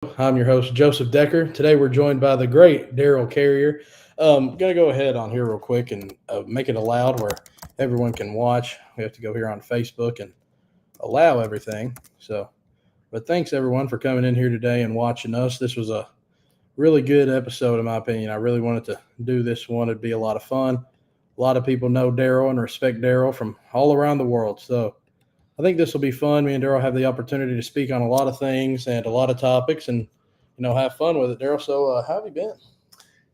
I'm your host, Joseph Decker. Today we're joined by the great Darel Carrier. Gonna go ahead on here real quick and make it allowed where everyone can watch. We have to go here on Facebook and allow everything. But thanks everyone for coming in here today and watching us. This was a really good episode, in my opinion. I really wanted to do this one. It'd be a lot of fun. A lot of people know Darel and respect Darel from all around the world. So I think this will be fun. Me and Daryl have the opportunity to speak on a lot of things and a lot of topics, and have fun with it. Daryl, so how have you been?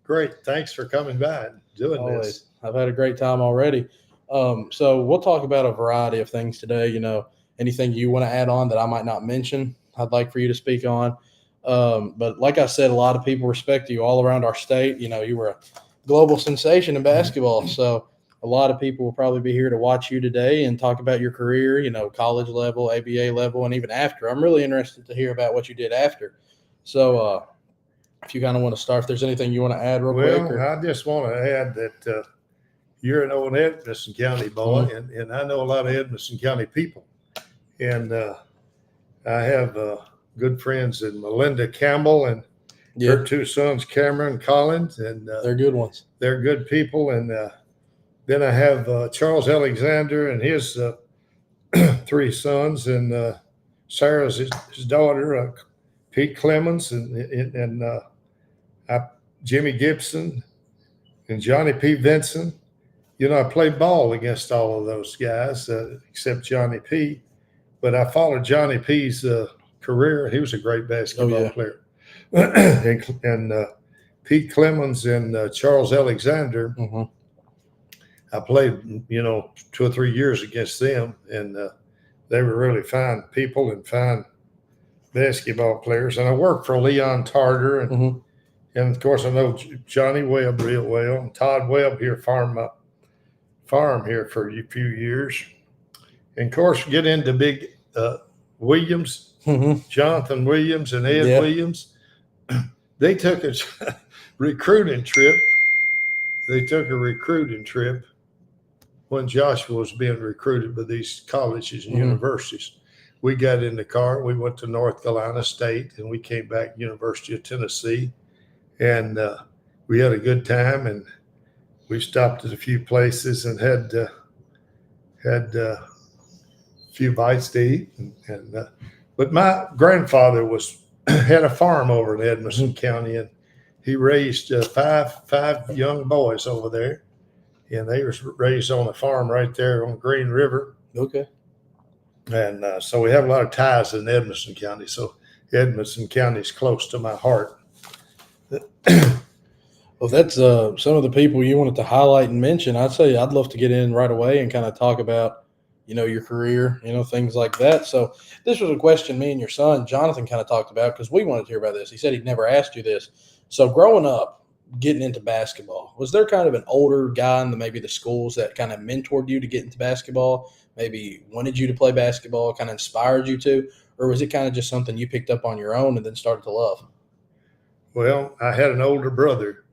Great. Thanks for coming by and doing Always, this. I've had a great time already. So we'll talk about a variety of things today. Anything you want to add on that I might not mention, I'd like for you to speak on. But like I said, a lot of people respect you all around our state. You were a global sensation in basketball, so a lot of people will probably be here to watch you today and talk about your career, college level, ABA level, and even after. I'm really interested to hear about what you did after. So, if you kind of want to start, if there's anything you want to add real quick. Well, I just want to add that you're an old Edmonson County boy, and I know a lot of Edmonson County people. And I have good friends in Melinda Campbell and her two sons, Cameron Collins, and they're good ones. They're good people. And then I have Charles Alexander and his three sons, and Sarah's his daughter, Pete Clemens, and Jimmy Gibson and Johnny P. Vinson. I played ball against all of those guys except Johnny P. But I followed Johnny P.'s career. He was a great basketball player. and Pete Clemens and Charles Alexander, I played, 2 or 3 years against them, and they were really fine people and fine basketball players. And I worked for Leon Tarter, and of course I know Johnny Webb real well, and Todd Webb here farm here for a few years. And of course, get into big Williams, Jonathan Williams, and Ed Williams. They took a recruiting trip. When Joshua was being recruited by these colleges and universities. We got in the car. We went to North Carolina State, and we came back University of Tennessee, and we had a good time. And we stopped at a few places and had a few bites to eat. But my grandfather had a farm over in Edmonson County, and he raised five young boys over there. And they were raised on a farm right there on Green River. Okay. And so we have a lot of ties in Edmonson County. So Edmonson County is close to my heart. Well, that's some of the people you wanted to highlight and mention. I'd say I'd love to get in right away and kind of talk about, your career, things like that. So this was a question me and your son, Jonathan, kind of talked about because we wanted to hear about this. He said he'd never asked you this. So growing up, getting into basketball, was there kind of an older guy in maybe the schools that kind of mentored you to get into basketball, maybe wanted you to play basketball, kind of inspired you to, or was it kind of just something you picked up on your own and then started to love? Well, I had an older brother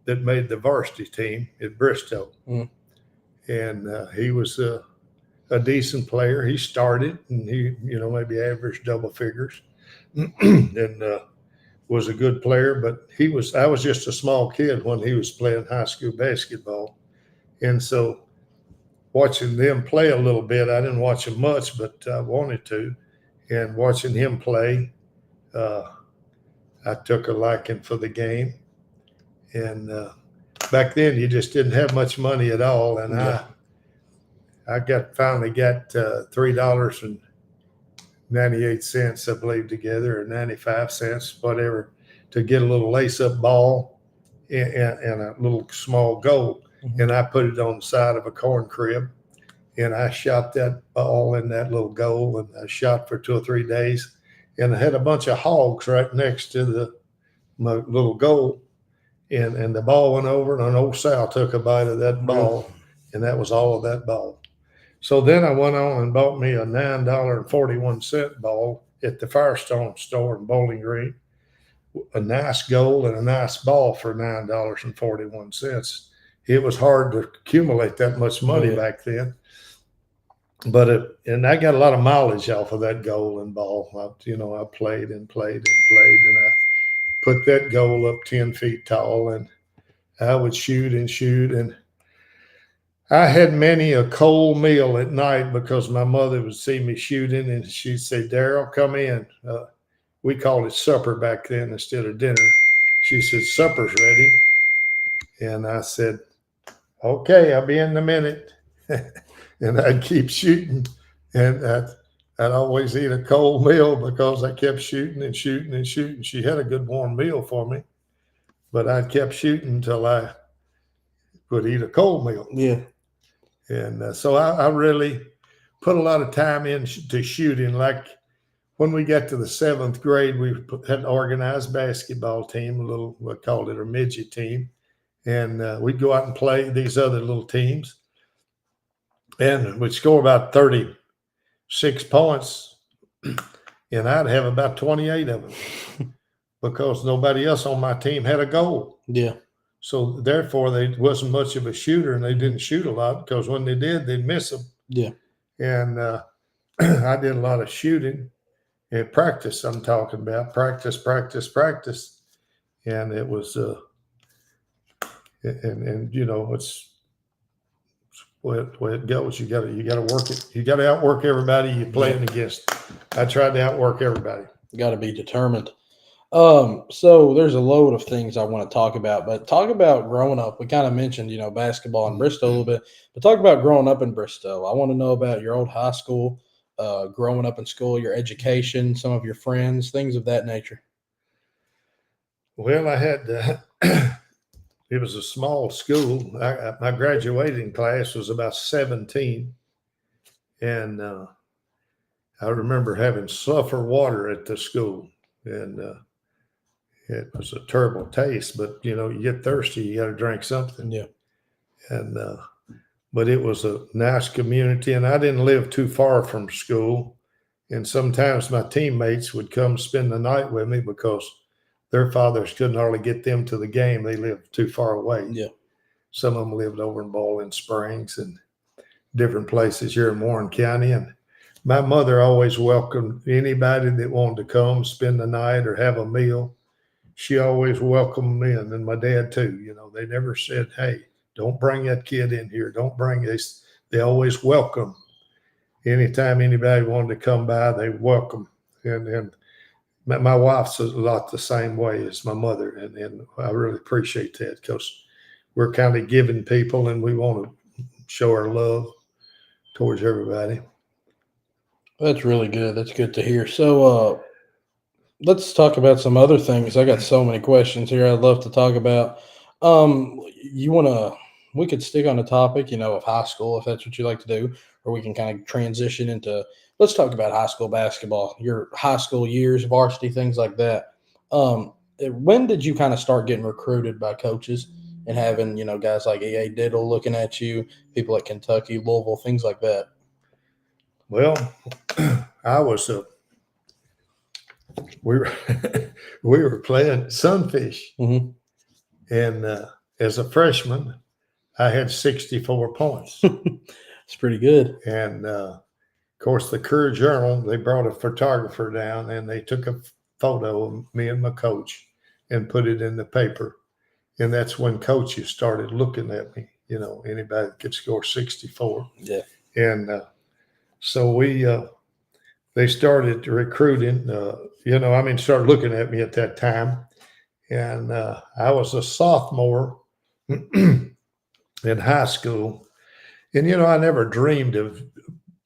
that made the varsity team at Bristol, and he was a decent player. He started, and he maybe averaged double figures, and was a good player, but I was just a small kid when he was playing high school basketball. And so watching them play a little bit, I didn't watch them much, but I wanted to. And watching him play, I took a liking for the game. And back then you just didn't have much money at all. And I finally got $3.98, I believe, together, or 95 cents, whatever, to get a little lace-up ball and a little small goal. And I put it on the side of a corn crib, and I shot that ball in that little goal, and I shot for 2 or 3 days. And I had a bunch of hogs right next to my little goal, and the ball went over, and an old sow took a bite of that ball, and that was all of that ball. So then I went on and bought me a $9.41 ball at the Firestone store in Bowling Green, a nice goal and a nice ball for $9.41. It was hard to accumulate that much money back then. and I got a lot of mileage off of that goal and ball. I played and played and played, and I put that goal up 10 feet tall, and I would shoot and shoot. And I had many a cold meal at night because my mother would see me shooting, and she'd say, "Darel, come in." We called it supper back then instead of dinner. She said, "Supper's ready." And I said, "Okay, I'll be in a minute." And I'd keep shooting. And I'd always eat a cold meal because I kept shooting and shooting and shooting. She had a good warm meal for me, but I kept shooting until I would eat a cold meal. Yeah. And so I really put a lot of time into shooting. Like when we got to the 7th grade, we had an organized basketball team, we called it a midget team. And we'd go out and play these other little teams. And we'd score about 36 points, and I'd have about 28 of them because nobody else on my team had a goal. Yeah. So therefore, they wasn't much of a shooter, and they didn't shoot a lot because when they did, they'd miss them. Yeah. And I did a lot of shooting and practice. I'm talking about practice. And it was, and it's where it goes. You got to work it. You got to outwork everybody you're playing against. I tried to outwork everybody. You got to be determined. So there's a load of things I want to talk about, but talk about growing up. We kind of mentioned, basketball in Bristol a little bit, but talk about growing up in Bristol. I want to know about your old high school, growing up in school, your education, some of your friends, things of that nature. Well, I had, it was a small school. My graduating class was about 17. And I remember having sulfur water at the school. And it was a terrible taste, but you get thirsty, you got to drink something. Yeah. And but it was a nice community, and I didn't live too far from school. And sometimes my teammates would come spend the night with me because their fathers couldn't hardly get them to the game. They lived too far away. Yeah. Some of them lived over in Bowling Springs and different places here in Warren County. And my mother always welcomed anybody that wanted to come spend the night or have a meal. She always welcomed them in, and my dad too. They never said, "Hey, don't bring that kid in here. Don't bring this." They always welcome. Anytime anybody wanted to come by, they welcome. And my wife's a lot the same way as my mother, and I really appreciate that because we're kind of giving people, and we want to show our love towards everybody. That's really good. That's good to hear. So, let's talk about some other things. I got so many questions here I'd love to talk about. You want to, we could stick on the topic, of high school if that's what you like to do, or we can kind of transition into, let's talk about high school basketball, your high school years, varsity, things like that. When did you kind of start getting recruited by coaches and having, guys like E.A. Diddle looking at you, people at Kentucky, Louisville, things like that? Well, I was we were we were playing Sunfish, Mm-hmm. and as a freshman, I had 64 points. It's pretty good. And of course, the Courier Journal, they brought a photographer down, and they took a photo of me and my coach and put it in the paper. And that's when coaches started looking at me. Anybody that could score 64. Yeah. And so they started recruiting. Started looking at me at that time. And I was a sophomore in high school. And, I never dreamed of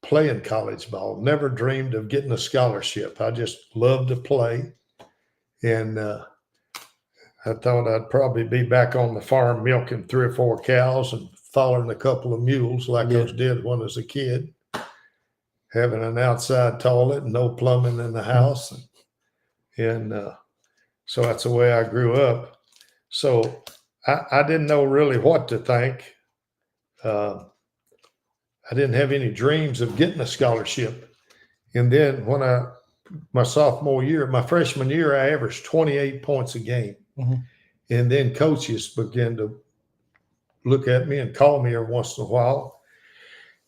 playing college ball, never dreamed of getting a scholarship. I just loved to play. And I thought I'd probably be back on the farm milking 3 or 4 cows and following a couple of mules like I did when I was a kid, having an outside toilet and no plumbing in the house. And so that's the way I grew up. So I didn't know really what to think. I didn't have any dreams of getting a scholarship. And then when my sophomore year, my freshman year, I averaged 28 points a game. Mm-hmm. And then coaches began to look at me and call me every once in a while.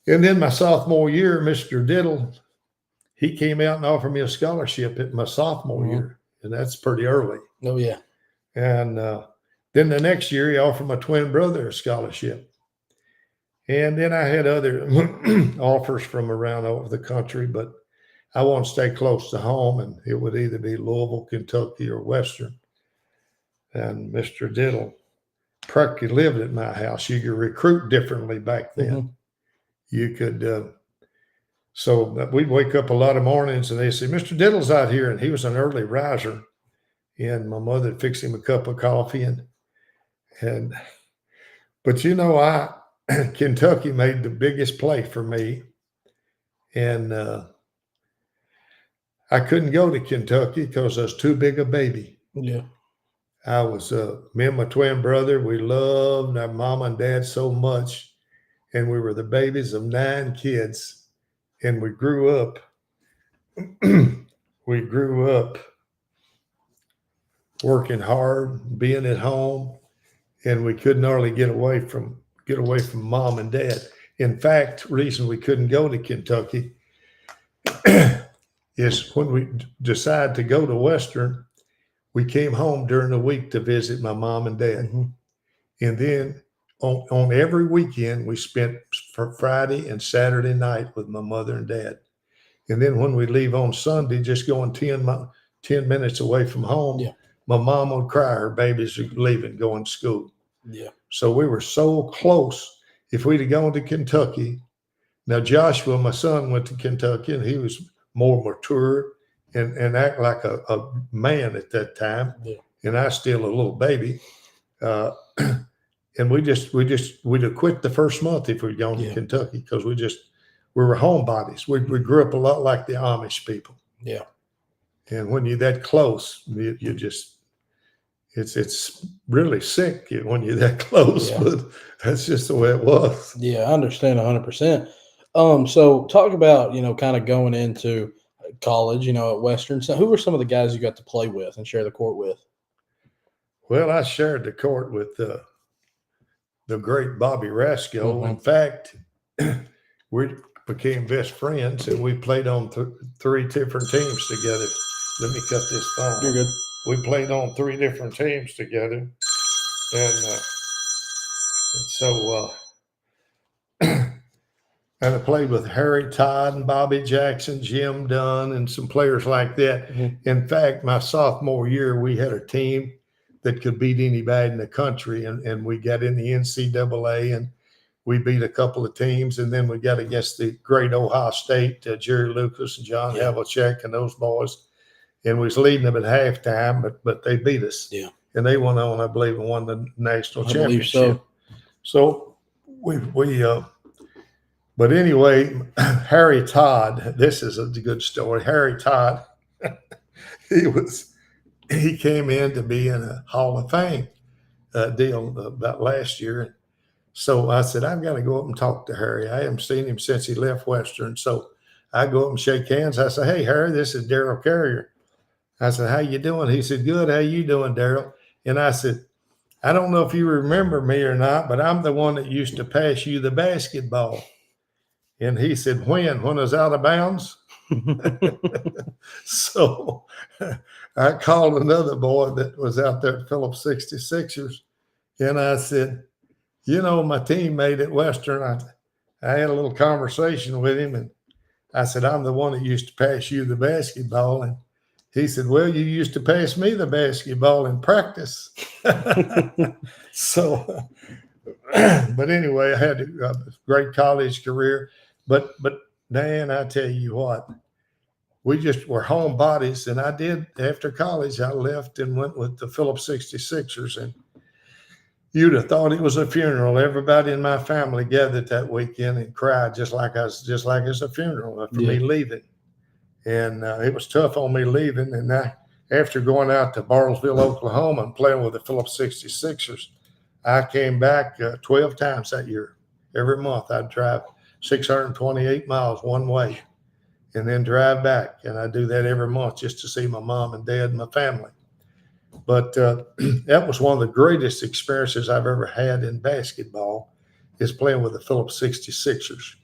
And then my sophomore year, Mr. Diddle, he came out and offered me a scholarship at my sophomore year, and that's pretty early. Oh yeah. And then the next year, he offered my twin brother a scholarship. And then I had other offers from around over the country, but I want to stay close to home, and it would either be Louisville, Kentucky, or Western. And Mr. Diddle practically lived at my house. You could recruit differently back then. You could, so we'd wake up a lot of mornings and they'd say, Mr. Diddle's out here. And he was an early riser. And my mother would fix him a cup of coffee. But Kentucky made the biggest play for me. And I couldn't go to Kentucky because I was too big a baby. Yeah. I was, me and my twin brother, we loved our mom and dad so much. And we were the babies of 9 kids. And we grew up, working hard, being at home, and we couldn't hardly get away from mom and dad. In fact, the reason we couldn't go to Kentucky is when we decided to go to Western, we came home during the week to visit my mom and dad. And then on every weekend, we spent Friday and Saturday night with my mother and dad. And then when we leave on Sunday, just going 10 minutes away from home, my mom would cry. Her babies are leaving, going to school. Yeah. So we were so close. If we'd have gone to Kentucky, now Joshua, my son, went to Kentucky, and he was more mature and act like a man at that time. Yeah. And I was still a little baby. And we'd have quit the first month if we'd gone to Kentucky, because we were homebodies. We grew up a lot like the Amish people. Yeah. And when you're that close, it's really sick when you're that close, but that's just the way it was. Yeah, I understand 100%. So talk about, kind of going into college, at Western. So who were some of the guys you got to play with and share the court with? Well, I shared the court with the great Bobby Rasco. In fact, we became best friends, and we played on 3 different teams together. Let me cut this phone. You're good. We played on 3 different teams together. And so and I played with Harry Todd and Bobby Jackson, Jim Dunn, and some players like that. In fact, my sophomore year, we had a team that could beat anybody in the country. And we got in the NCAA, and we beat a couple of teams. And then we got against the great Ohio State, Jerry Lucas and John Havlicek and those boys. And we was leading them at halftime, but they beat us. Yeah. And they went on, I believe, and won the national championship. So but anyway, Harry Todd, this is a good story. Harry Todd, he came in to be in a Hall of Fame deal about last year. So I said, I've got to go up and talk to Harry. I haven't seen him since he left Western. So I go up and shake hands. I said, hey, Harry, this is Darel Carrier. I said, how you doing? He said, good. How you doing, Darel? And I said, I don't know if you remember me or not, but I'm the one that used to pass you the basketball. And he said, when I was out of bounds? So I called another boy that was out there at Phillips 66ers. And I said, my teammate at Western, I had a little conversation with him. And I said, I'm the one that used to pass you the basketball. And he said, well, you used to pass me the basketball in practice. So, but anyway, I had a great college career. But Dan, I tell you what, we just were homebodies. And I did, after college, I left and went with the Phillips 66ers. And you'd have thought it was a funeral. Everybody in my family gathered that weekend and cried just like it's a funeral for me leaving. And it was tough on me leaving. And after going out to Bartlesville, Oklahoma, and playing with the Phillips 66ers, I came back 12 times that year. Every month I'd drive 628 miles one way and then drive back. And I do that every month just to see my mom and dad and my family. But that was one of the greatest experiences I've ever had in basketball, is playing with the Phillips 66ers.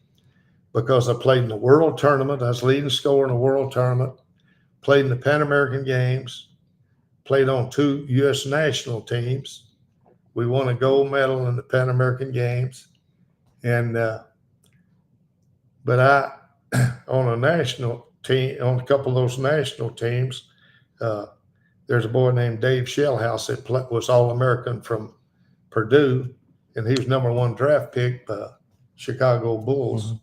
because I played in the World Tournament. I was leading scorer in the World Tournament, played in the Pan American Games, played on 2 U.S. national teams. We won a gold medal in the Pan American Games. And, but on a national team, on a couple of those national teams, there's a boy named Dave Shellhouse that was All-American from Purdue, and he was #1 draft pick by Chicago Bulls. Mm-hmm.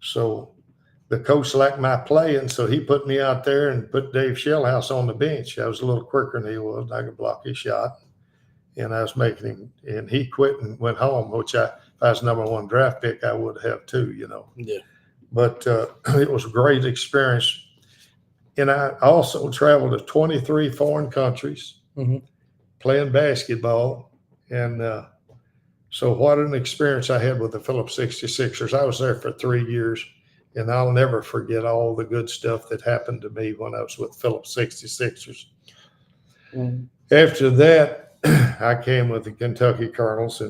So the coach liked my playing, so he put me out there and put Dave Shellhouse on the bench. I was a little quicker than he was. I could block his shot. And I was making him, and he quit and went home, which if I was #1 draft pick, I would have too, Yeah. But it was a great experience. And I also traveled to 23 foreign countries playing basketball. And so what an experience I had with the Phillips 66ers. I was there for 3 years, and I'll never forget all the good stuff that happened to me when I was with Phillips 66ers. Mm-hmm. After that, I came with the Kentucky Colonels,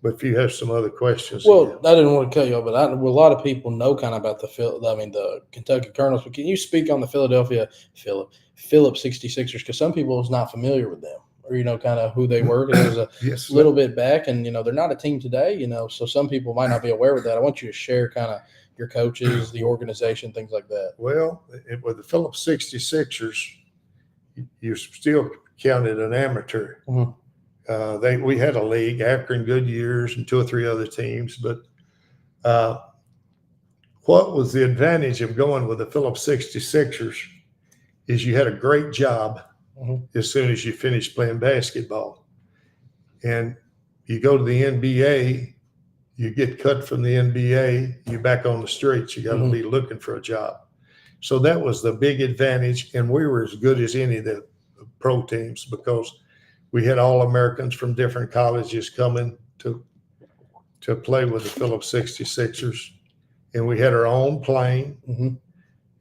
but if you have some other questions. Well, I didn't want to cut you off, but a lot of people know kind of about the Kentucky Colonels. But can you speak on the Phillips 66ers? Because some people is not familiar with them, or kind of who they were. Because there's a little bit back, and they're not a team today. So some people might not be aware of that. I want you to share kind of your coaches, the organization, things like that. Well, with the Phillips 66ers, you still counted an amateur. Mm-hmm. We had a league, Akron Goodyears and 2 or 3 other teams. But what was the advantage of going with the Phillips 66ers is you had a great job as soon as you finished playing basketball. And you go to the NBA, you get cut from the NBA, you're back on the streets. You got to be looking for a job. So that was the big advantage. And we were as good as any of the pro teams because we had All-Americans from different colleges coming to play with the Phillips 66ers. And we had our own plane,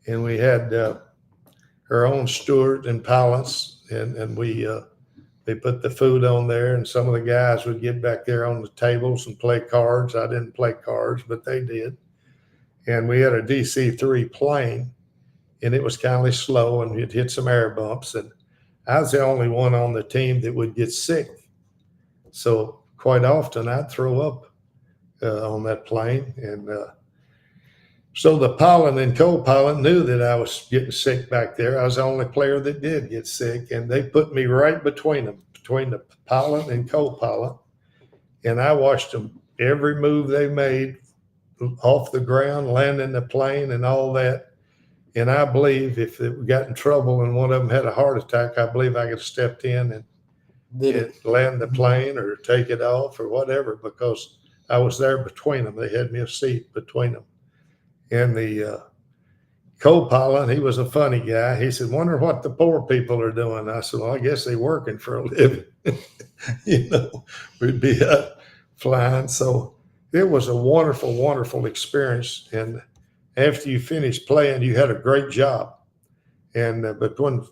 and we had our own steward and pilots, and they put the food on there, and some of the guys would get back there on the tables and play cards. I didn't play cards, but they did. And we had a DC-3 plane, and it was kind of slow, and it hit some air bumps, and I was the only one on the team that would get sick. So quite often I'd throw up on that plane. And so the pilot and co-pilot knew that I was getting sick back there. I was the only player that did get sick. And they put me right between them, between the pilot and co-pilot. And I watched them every move they made off the ground, landing the plane and all that. And I believe if we got in trouble and one of them had a heart attack, I believe I could have stepped in and land the plane or take it off or whatever, because I was there between them. They had me a seat between them. And the co-pilot, he was a funny guy. He said, "Wonder what the poor people are doing." I said, "Well, I guess they're working for a living." We'd be flying. So it was a wonderful, wonderful experience. And after you finished playing, you had a great job. And but when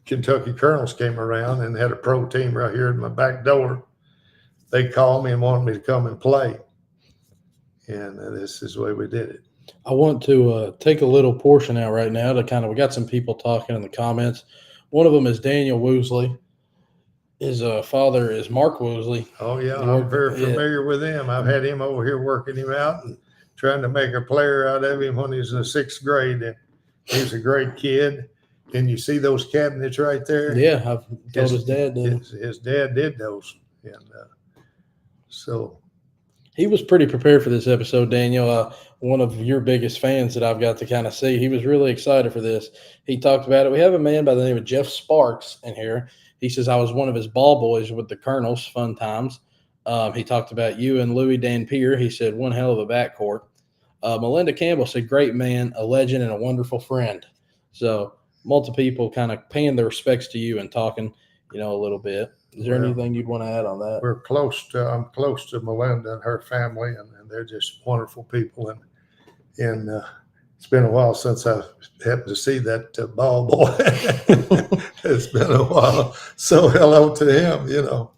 Kentucky Colonels came around and had a pro team right here at my back door, they called me and wanted me to come and play. And this is the way we did it. I want to take a little portion out right now to we got some people talking in the comments. One of them is Daniel Woosley. His father is Mark Woosley. Oh, yeah. I'm very familiar with him. I've had him over here working him out and trying to make a player out of him when he was in the 6th grade. And he was a great kid. And you see those cabinets right there? Yeah, I've told his dad did. His dad did those. And so he was pretty prepared for this episode, Daniel. One of your biggest fans that I've got to kind of see. He was really excited for this. He talked about it. We have a man by the name of Jeff Sparks in here. He says, "I was one of his ball boys with the Colonels, fun times." He talked about you and Louis Dampier. He said, "One hell of a backcourt." Melinda Campbell said, "Great man, a legend, and a wonderful friend." So multiple people kind of paying their respects to you and talking, a little bit. Is there anything you'd want to add on that? I'm close to Melinda and her family, and they're just wonderful people. And it's been a while since I've happened to see that ball boy. It's been a while. So hello to him,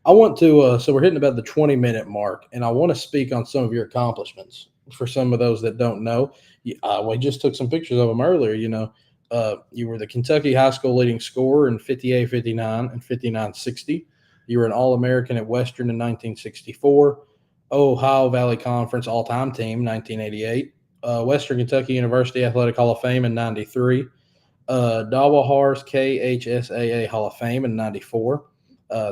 I want to, so we're hitting about the 20-minute mark, and I want to speak on some of your accomplishments for some of those that don't know, we just took some pictures of them earlier. You were the Kentucky high school leading scorer in 58-59 and 59-60. You were an All-American at Western in 1964. Ohio Valley Conference all-time team 1988. Western Kentucky University Athletic Hall of Fame in 93. Dawahars KHSAA Hall of Fame in 94.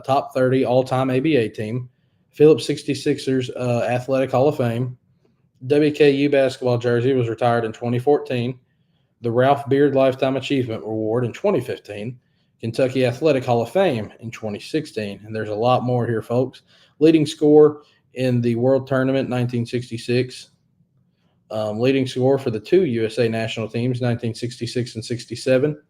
Top 30 all-time ABA team. Phillips 66ers Athletic Hall of Fame. WKU basketball jersey was retired in 2014. The Ralph Beard Lifetime Achievement Award in 2015. Kentucky Athletic Hall of Fame in 2016. And there's a lot more here, folks. Leading scorer in the World Tournament 1966. Leading scorer for the two USA national teams, 1966 and 67.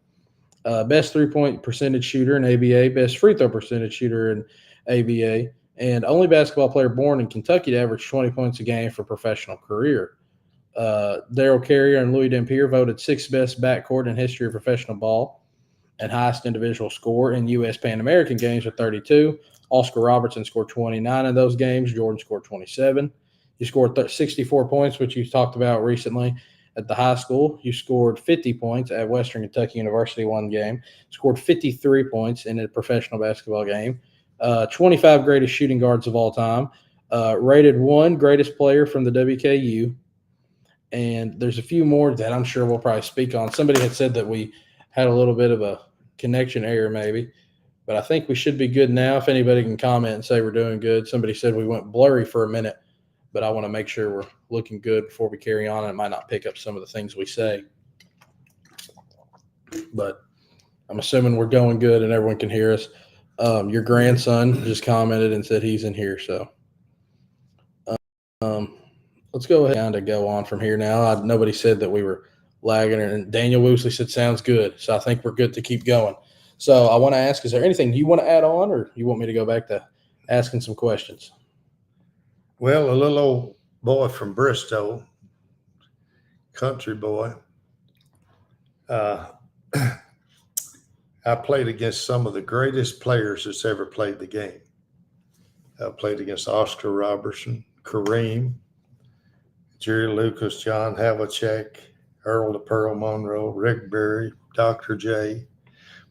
Best three-point percentage shooter in ABA, best free throw percentage shooter in ABA, and only basketball player born in Kentucky to average 20 points a game for professional career. Darel Carrier and Louis Dampier voted sixth best backcourt in history of professional ball and highest individual score in U.S. Pan American games with 32. Oscar Robertson scored 29 in those games. Jordan scored 27. You scored 64 points, which you talked about recently at the high school. You scored 50 points at Western Kentucky University one game. Scored 53 points in a professional basketball game. 25 greatest shooting guards of all time. Rated one greatest player from the WKU. And there's a few more that I'm sure we'll probably speak on. Somebody had said that we had a little bit of a connection error maybe, but I think we should be good now. If anybody can comment and say we're doing good. Somebody said we went blurry for a minute, but I want to make sure we're looking good before we carry on. And it might not pick up some of the things we say, but I'm assuming we're going good and everyone can hear us. Your grandson just commented and said he's in here. So let's go ahead and go on from here now. Nobody said that we were lagging, and Daniel Woosley said sounds good. So I think we're good to keep going. So I want to ask, is there anything you want to add on, or you want me to go back to asking some questions? Well, a little old boy from Bristol, country boy. I played against some of the greatest players that's ever played the game. I played against Oscar Robertson, Kareem, Jerry Lucas, John Havlicek, Earl the Pearl Monroe, Rick Berry, Dr. J.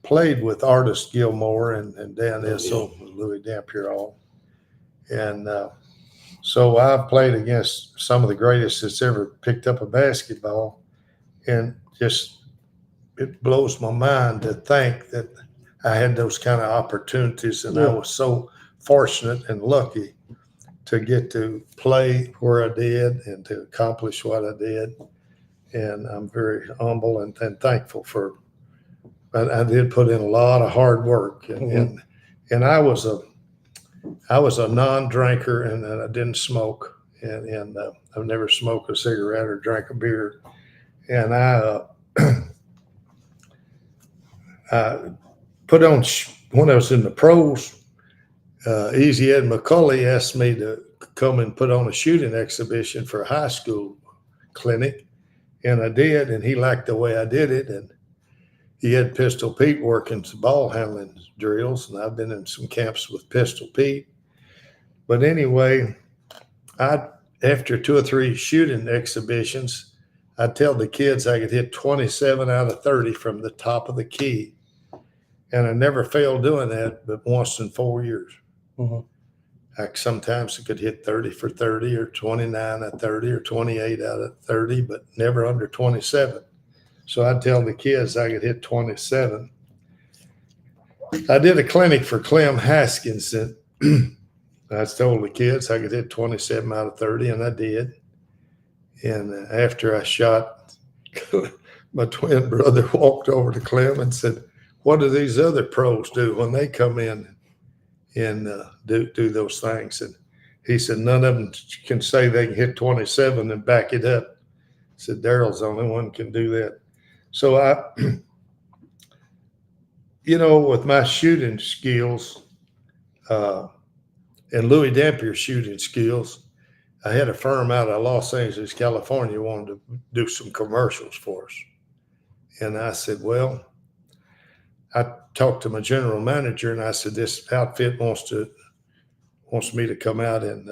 Played with Artist Gilmore and Dan Issel, Louis Dampier all. And so I've played against some of the greatest that's ever picked up a basketball. And just it blows my mind to think that I had those kind of opportunities, and I was so fortunate and lucky to get to play where I did and to accomplish what I did. And I'm very humble and thankful for. I did put in a lot of hard work, and I was a non-drinker, and I didn't smoke, and I've never smoked a cigarette or drank a beer, and I put on when I was in the pros. Easy Ed McCulley asked me to come and put on a shooting exhibition for a high school clinic, and I did, and he liked the way I did it, and he had Pistol Pete working some ball handling drills, and I've been in some camps with Pistol Pete. But anyway, after 2 or 3 shooting exhibitions, I'd tell the kids I could hit 27 out of 30 from the top of the key, and I never failed doing that, but once in 4 years. Sometimes I could hit 30 for 30 or 29 out of 30 or 28 out of 30, but never under 27. So I'd tell the kids I could hit 27. I did a clinic for Clem Haskins, and I told the kids I could hit 27 out of 30, and I did. And after I shot, my twin brother walked over to Clem and said, "What do these other pros do when they come in and do those things?" And he said, "None of them can say they can hit 27 and back it up." He said, "Darel's the only one can do that." So with my shooting skills and Louis Dampier's shooting skills, I had a firm out of Los Angeles, California, wanted to do some commercials for us. And I said, well, I talked to my general manager and I said, this outfit wants me to come out and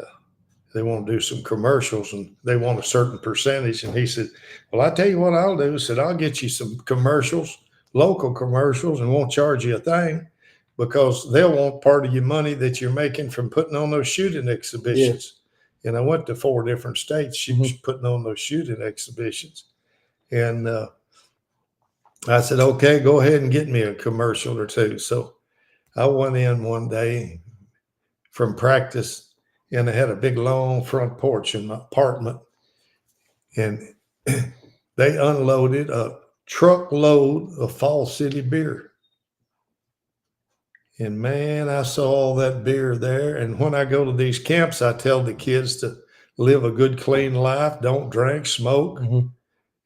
they want to do some commercials and they want a certain percentage. And he said, well, I tell you what I'll do. He said, I'll get you some commercials, local commercials, and won't charge you a thing because they'll want part of your money that you're making from putting on those shooting exhibitions. And I went to 4 different states putting on those shooting exhibitions. And I said, okay, go ahead and get me a commercial or two. So I went in one day from practice, and I had a big long front porch in my apartment, and they unloaded a truckload of Fall City beer. And man, I saw all that beer there. And when I go to these camps, I tell the kids to live a good, clean life, don't drink, smoke,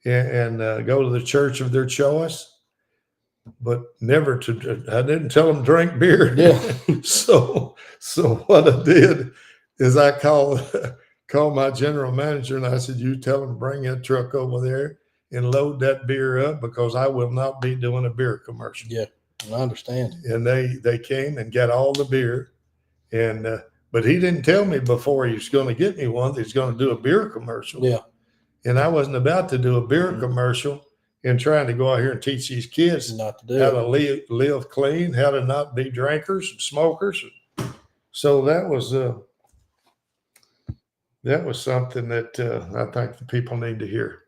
and go to the church of their choice. But never to, I didn't tell them drink beer. Yeah. So what I did is I called my general manager and I said, you tell them bring that truck over there and load that beer up because I will not be doing a beer commercial. Yeah, I understand. And they came and got all the beer. And but he didn't tell me before he was going to get me one that he's going to do a beer commercial. Yeah. And I wasn't about to do a beer commercial and trying to go out here and teach these kids not to do how it. to live clean, how to not be drinkers and smokers. So that was something that I think the people need to hear.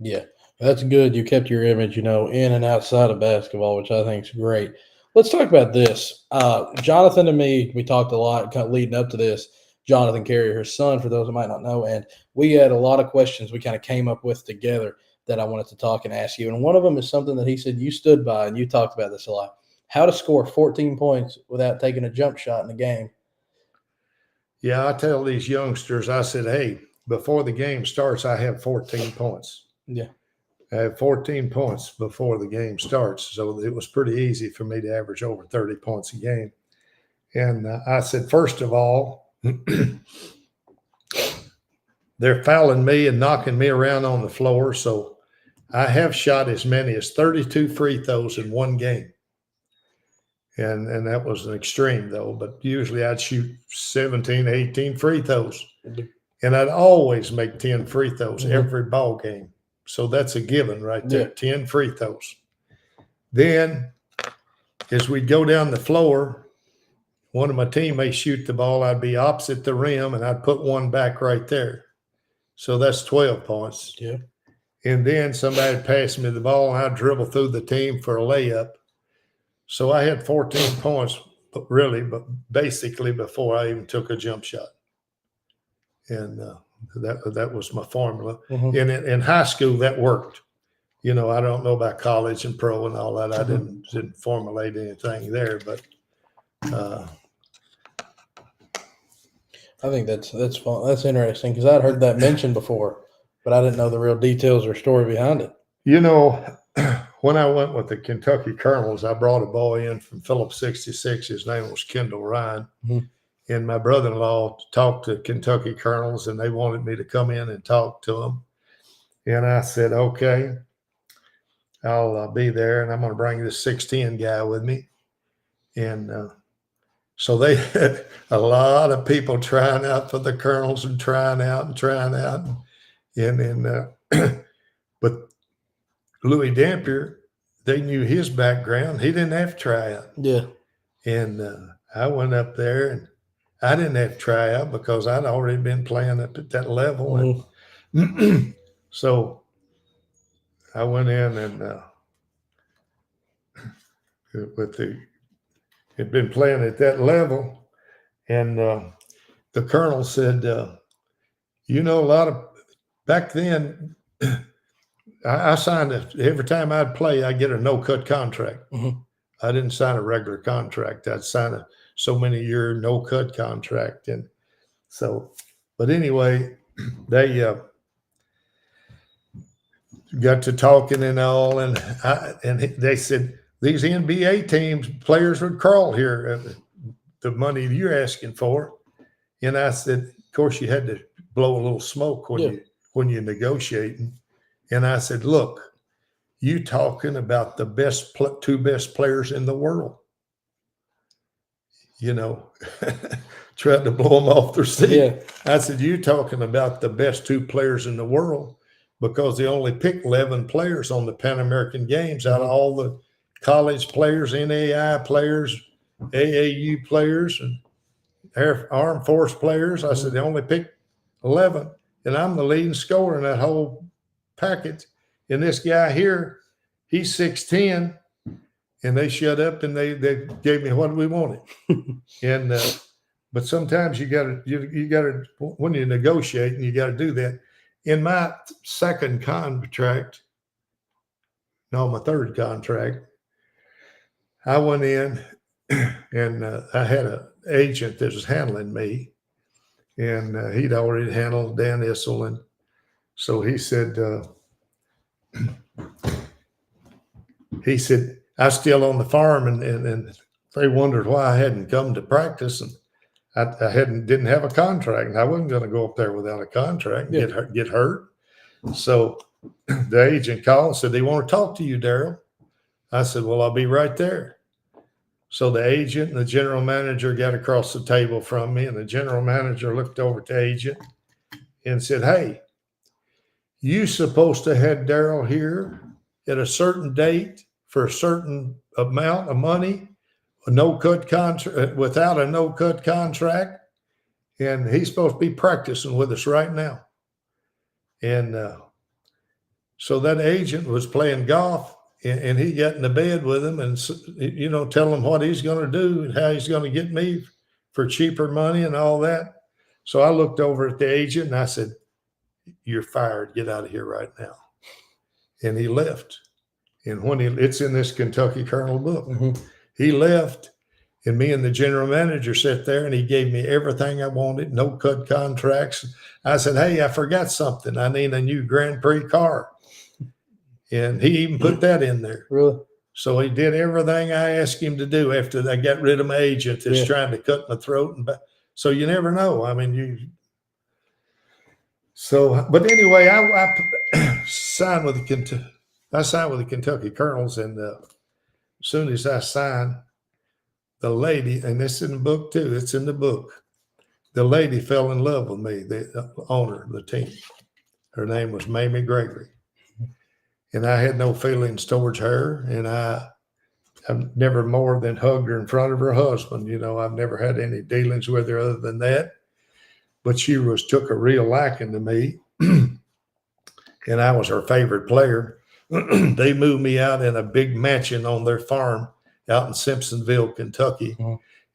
Yeah, that's good. You kept your image, in and outside of basketball, which I think is great. Let's talk about this. Jonathan and me, we talked a lot kind of leading up to this. Jonathan Carrier, her son, for those who might not know, and we had a lot of questions we kind of came up with together that I wanted to talk and ask you. And one of them is something that he said you stood by, and you talked about this a lot. How to score 14 points without taking a jump shot in the game. Yeah, I tell these youngsters, I said, hey, before the game starts, I have 14 points. Yeah. I have 14 points before the game starts. So it was pretty easy for me to average over 30 points a game. And I said, first of all, they're fouling me and knocking me around on the floor. So I have shot as many as 32 free throws in one game. And that was an extreme, though. But usually I'd shoot 17, 18 free throws. And I'd always make 10 free throws every ball game. So that's a given right there, 10 free throws. Then as we'd go down the floor, one of my teammates shoot the ball, I'd be opposite the rim, and I'd put one back right there. So that's 12 points. Yeah. And then somebody would pass me the ball, and I'd dribble through the team for a layup. So I had 14 points, but basically before I even took a jump shot. And that was my formula. And in high school, that worked. I don't know about college and pro and all that. I didn't formulate anything there, but I think that's fun. That's interesting because I'd heard that mentioned before, but I didn't know the real details or story behind it. When I went with the Kentucky Colonels, I brought a boy in from Phillips 66. His name was Kendall Ryan. And my brother-in-law talked to Kentucky Colonels, and they wanted me to come in and talk to them. And I said, okay, I'll be there, and I'm going to bring this 6'10" guy with me. And so they had a lot of people trying out for the Colonels and trying out. But Louis Dampier, they knew his background. He didn't have to try out. Yeah. And I went up there, and I didn't have to try out because I'd already been playing at that level. And so I went in and had been playing at that level. And the Colonel said, a lot of back then, I signed every time I'd play, I'd get a no-cut contract. I didn't sign a regular contract. I'd sign a so many year no-cut contract. And so, but anyway, they got to talking and all, and they said, these NBA teams, players would crawl here at the money you're asking for. And I said, of course, you had to blow a little smoke when you're negotiating. And I said, look, you talking about the two best players in the world. you know, tried to blow them off their seat. Yeah. I said, "You talking about the best two players in the world?" Because they only picked 11 players on the Pan American Games out of all the college players, NAI players, AAU players, and Armed Force players. I said, they only picked 11, and I'm the leading scorer in that whole package. And this guy here, he's 6'10", and they shut up and they gave me what we wanted. And but sometimes you gotta when you negotiate, and you got to do that. In my second contract, no, my third contract, I went in and I had an agent that was handling me, and he'd already handled Dan Issel, and so he said, I was still on the farm, and they wondered why I hadn't come to practice, and I didn't have a contract, and I wasn't going to go up there without a contract and get hurt. So the agent called and said, "They want to talk to you, Darel." I said, "Well, I'll be right there." So the agent and the general manager got across the table from me, and the general manager looked over at the agent and said, "Hey, you supposed to have Darel here at a certain date for a certain amount of money, a no-cut contract, without a no-cut contract, and he's supposed to be practicing with us right now." And so that agent was playing golf, and he got in the bed with him and, tell him what he's going to do and how he's going to get me for cheaper money and all that. So I looked over at the agent and I said, "You're fired. Get out of here right now." And he left. And when it's in this Kentucky Colonel book, he left, and me and the general manager sat there, and he gave me everything I wanted, no cut contracts. I said, "Hey, I forgot something. I need a new Grand Prix car." And he even put that in there. Really? So he did everything I asked him to do after I got rid of my agent that's trying to cut my throat. So you never know. I mean, but anyway, I signed with the Kentucky Colonels, and as soon as I signed, the lady, and this is in the book too, it's in the book, the lady fell in love with me, the owner of the team. Her name was Mamie Gregory. And I had no feelings towards her, and I've never more than hugged her in front of her husband. I've never had any dealings with her other than that. But she took a real liking to me, and I was her favorite player. They moved me out in a big mansion on their farm out in Simpsonville, Kentucky.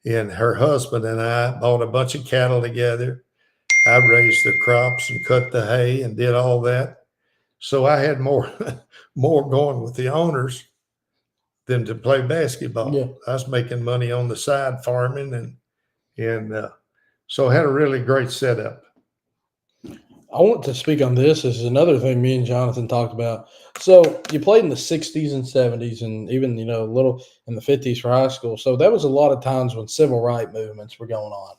And her husband and I bought a bunch of cattle together. I raised the crops and cut the hay and did all that. So I had more going with the owners than to play basketball. Yeah. I was making money on the side farming, and so I had a really great setup. I want to speak on this. This is another thing me and Jonathan talked about. So you played in the 60s and 70s, and even, a little in the 50s for high school. So that was a lot of times when civil rights movements were going on.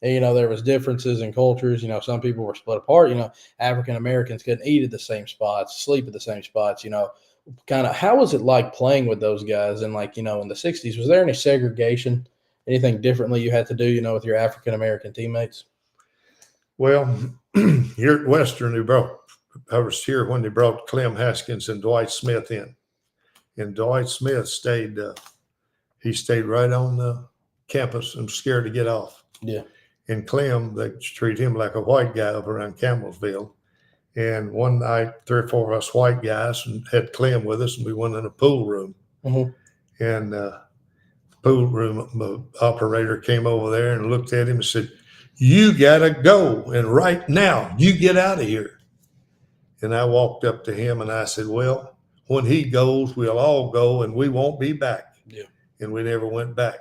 And, there was differences in cultures. Some people were split apart. African Americans couldn't eat at the same spots, sleep at the same spots. Kind of how was it like playing with those guys? And in the 60s, was there any segregation, anything differently you had to do, with your African American teammates? Well, here at Western, I was here when they brought Clem Haskins and Dwight Smith in, and Dwight Smith stayed right on the campus and was scared to get off. Yeah. And Clem, they treat him like a white guy over around Campbellsville. And one night, 3 or 4 of us white guys and had Clem with us, and we went in a pool room. And the pool room operator came over there and looked at him and said, "You got to go, and right now, you get out of here." And I walked up to him and I said, "Well, when he goes, we'll all go, and we won't be back." Yeah. And we never went back.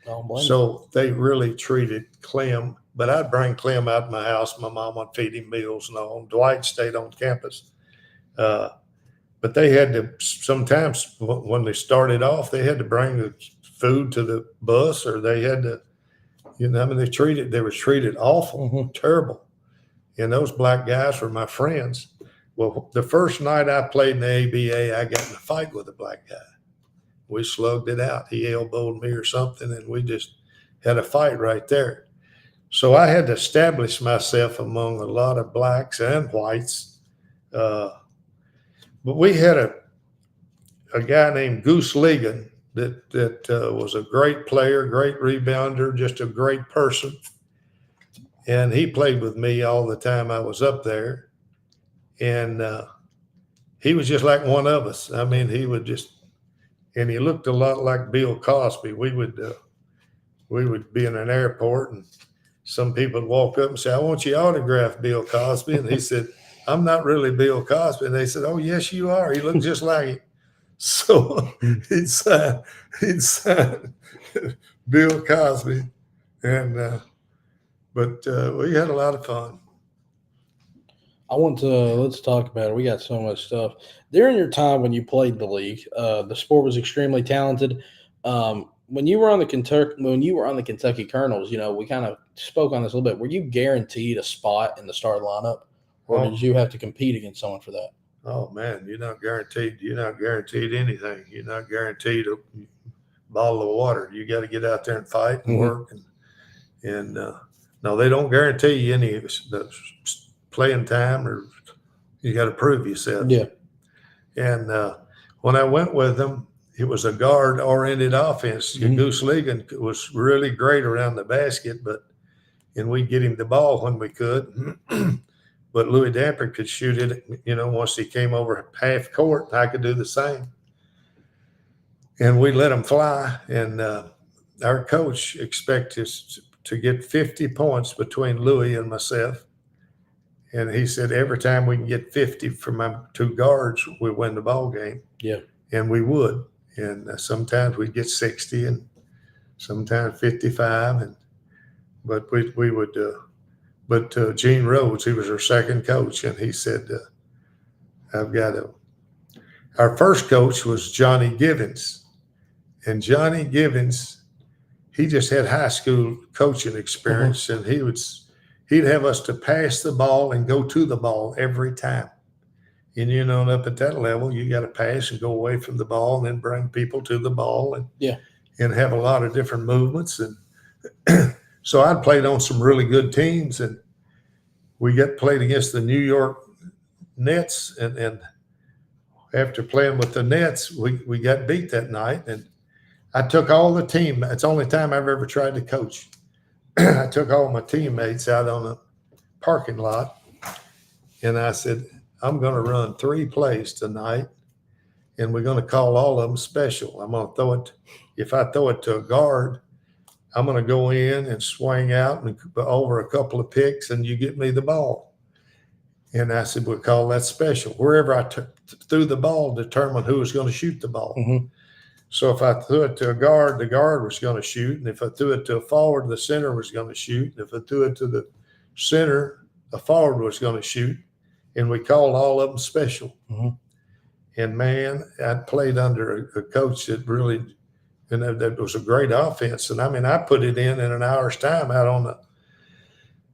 So So they really treated Clem, but I'd bring Clem out to my house. My mom would feed him meals and all. Dwight stayed on campus. But they had to, sometimes when they started off, they had to bring the food to the bus, or they had to, they were treated awful, terrible. And those black guys were my friends. Well, the first night I played in the ABA, I got in a fight with a black guy. We slugged it out. He elbowed me or something, and we just had a fight right there. So I had to establish myself among a lot of blacks and whites. But we had a guy named Goose Ligon that was a great player, great rebounder, just a great person. And he played with me all the time I was up there. And he was just like one of us. I mean, he he looked a lot like Bill Cosby. We would be in an airport and some people would walk up and say, "I want you to autograph Bill Cosby." And he said, "I'm not really Bill Cosby." And they said, "Oh, yes, you are. He looked just like him." So he'd sign Bill Cosby. And, but we had a lot of fun. Let's talk about it. We got so much stuff. During your time when you played the league, the sport was extremely talented. When you were on the Kentucky Colonels, we kind of spoke on this a little bit. Were you guaranteed a spot in the starting lineup, or did you have to compete against someone for that? Oh man, you're not guaranteed. You're not guaranteed anything. You're not guaranteed a bottle of water. You got to get out there and fight and work. And no, they don't guarantee you any playing time, or you got to prove yourself. Yeah. And when I went with them, it was a guard-oriented offense. Goose Ligon was really great around the basket, and we'd get him the ball when we could. But Louis Damper could shoot it, once he came over half court, I could do the same. And we let him fly. And our coach expected us to get 50 points between Louis and myself. And he said, every time we can get 50 from my two guards, we win the ball game. Yeah. And we would. And sometimes we'd get 60 and sometimes 55. But we would But Gene Rhodes, he was our second coach, and he said, our first coach was Johnny Givens. And Johnny Givens, he just had high school coaching experience, and he'd have us to pass the ball and go to the ball every time. And, up at that level, you got to pass and go away from the ball and then bring people to the ball and have a lot of different movements. And so I'd played on some really good teams, and we got played against the New York Nets. And after playing with the Nets, we got beat that night. And I took all the team. It's the only time I've ever tried to coach. I took all my teammates out on a parking lot, and I said, I'm going to run 3 plays tonight, and we're going to call all of them special. I'm going to throw it. If I throw it to a guard, I'm going to go in and swing out and over a couple of picks, and you get me the ball. And I said, we'll call that special. Wherever I threw the ball determined who was going to shoot the ball. So if I threw it to a guard, the guard was going to shoot. And if I threw it to a forward, the center was going to shoot. And if I threw it to the center, the forward was going to shoot. And we called all of them special. And, man, I played under a coach that really – and that was a great offense. And, I put it in an hour's time out on the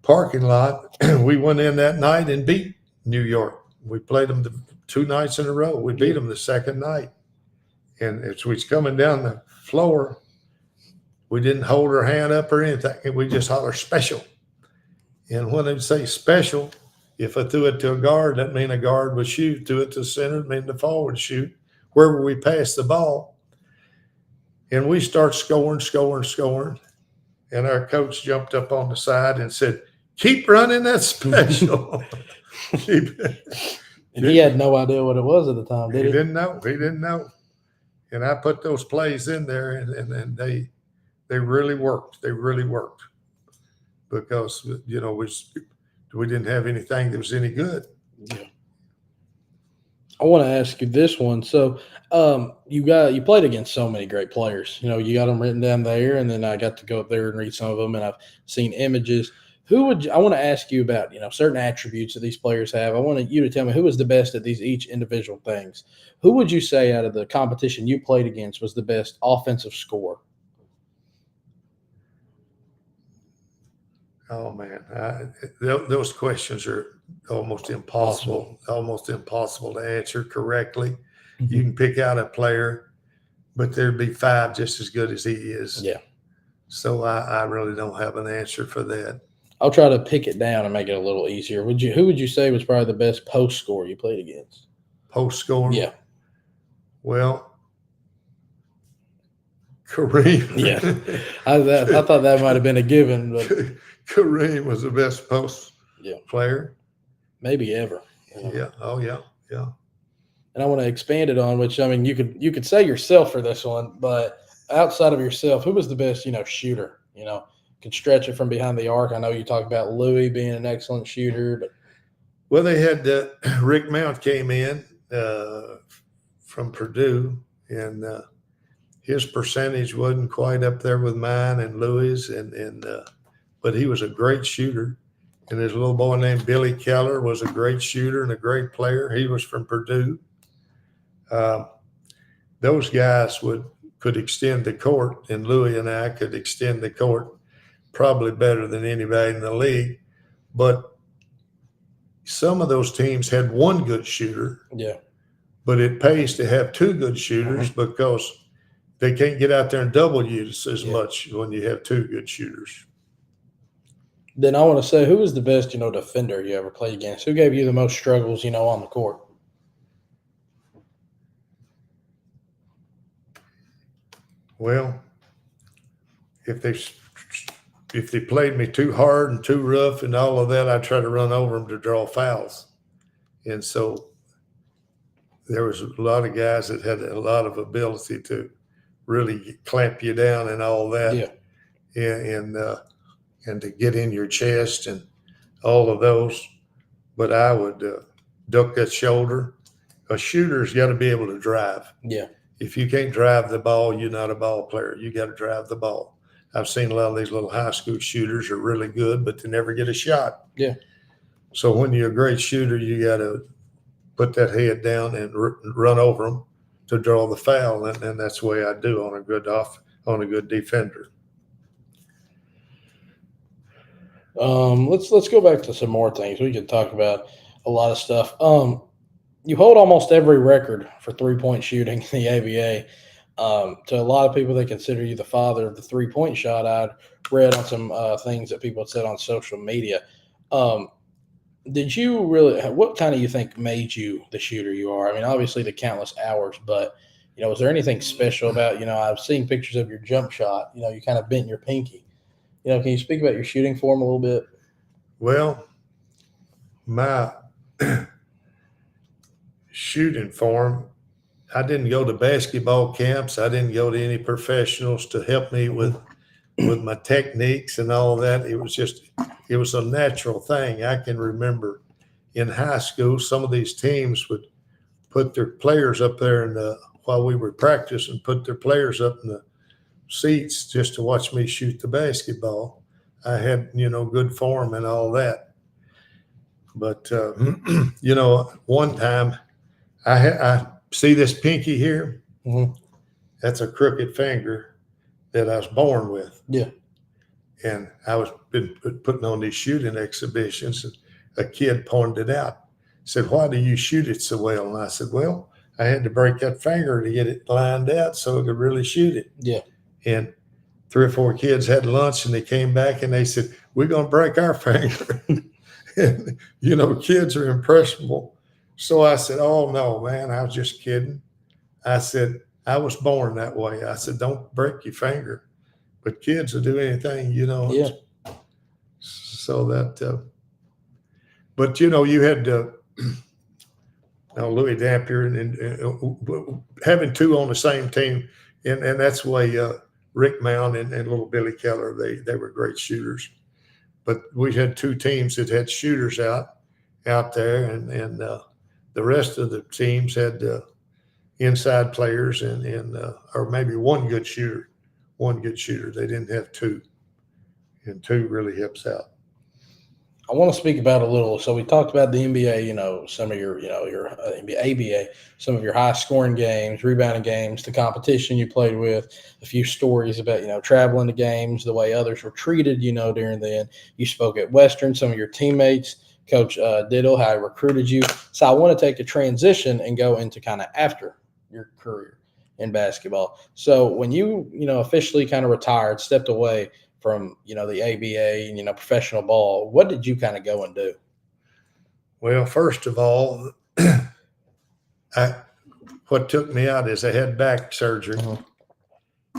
parking lot. We went in that night and beat New York. We played them 2 nights in a row. We beat them the second night. And as we was coming down the floor, we didn't hold our hand up or anything. We just holler special. And when they say special, if I threw it to a guard, that mean a guard would shoot. Threw it to the center, that mean the forward would shoot. Wherever we passed the ball. And we start scoring. And our coach jumped up on the side and said, keep running that special. And he had no idea what it was at the time, did he? He didn't know. And I put those plays in there, and they really worked. They really worked because, we didn't have anything that was any good. Yeah. I want to ask you this one. So you played against so many great players. You got them written down there, and then I got to go up there and read some of them, and I've seen images. I want to ask you about, certain attributes that these players have. I want you to tell me who was the best at each individual things. Who would you say out of the competition you played against was the best offensive scorer? Oh man, those questions are almost impossible to answer correctly. You can pick out a player, but there'd be 5 just as good as he is. Yeah. So I really don't have an answer for that. I'll try to pick it down and make it a little easier. Who would you say was probably the best post scorer you played against? Post scoring? Yeah. Well, Kareem. Yeah. I thought that might have been a given, but Kareem was the best post player. Maybe ever. Yeah. Oh yeah. Yeah. And I want to expand it on, which I mean, you could say yourself for this one, but outside of yourself, who was the best, shooter? Could stretch it from behind the arc. I know you talked about Louis being an excellent shooter, but well, they had Rick Mount came in from Purdue, and his percentage wasn't quite up there with mine and Louis, but he was a great shooter. And his little boy named Billy Keller was a great shooter and a great player. He was from Purdue. Those guys could extend the court, and Louis and I could extend the court probably better than anybody in the league. But some of those teams had one good shooter. Yeah. But it pays to have two good shooters because they can't get out there and double use as much when you have two good shooters. Then I want to say, who was the best, defender you ever played against? Who gave you the most struggles, on the court? Well, if they played me too hard and too rough and all of that, I try to run over them to draw fouls. And so there was a lot of guys that had a lot of ability to really clamp you down and all that. Yeah. And to get in your chest and all of those. But I would duck that shoulder. A shooter's got to be able to drive. Yeah. If you can't drive the ball, you're not a ball player. You got to drive the ball. I've seen a lot of these little high school shooters are really good, but they never get a shot. Yeah. So when you're a great shooter, you got to put that head down and run over them to draw the foul, and that's the way I do on a good defender. Let's go back to some more things. We can talk about a lot of stuff. You hold almost every record for 3-point shooting in the ABA. To a lot of people, they consider you the father of the 3-point shot. I'd read on some things that people had said on social media. Did you really? What kind of you think made you the shooter you are? I mean, obviously the countless hours, but was there anything special about? I've seen pictures of your jump shot. You kind of bent your pinky. Can you speak about your shooting form a little bit? Well, my shooting form, I didn't go to basketball camps. I didn't go to any professionals to help me with my techniques and all that. It was a natural thing. I can remember in high school, some of these teams would put their players up there while we were practicing, put their players up in the seats just to watch me shoot the basketball. I had, good form and all that. But, one time I see this pinky here. Mm-hmm. That's a crooked finger that I was born with. Yeah. And I was been putting on these shooting exhibitions, and a kid pointed it out. Said, "Why do you shoot it so well?" And I said, "Well, I had to break that finger to get it lined out so I could really shoot it." Yeah. And 3 or 4 kids had lunch, and they came back and they said, "We're going to break our finger." And, kids are impressionable. So I said, "Oh, no, man, I was just kidding." I said, "I was born that way." I said, "Don't break your finger." But kids will do anything, Yeah. So that, but, you had Louis Dampier and having 2 on the same team. And that's the way Rick Mount and little Billy Keller, they were great shooters. But we had 2 teams that had shooters out there, and the rest of the teams had inside players or maybe one good shooter. They didn't have 2, and 2 really helps out. I want to speak about a little. So we talked about the NBA, some of your, your ABA, some of your high scoring games, rebounding games, the competition you played with, a few stories about, traveling to games, the way others were treated, during then. You spoke at Western, some of your teammates, Coach Diddle, how he recruited you. So I want to take a transition and go into kind of after your career. in basketball. So when you officially kind of retired, stepped away from the ABA and professional ball, what did you kind of go and do? Well, first of all, what took me out is I had back surgery.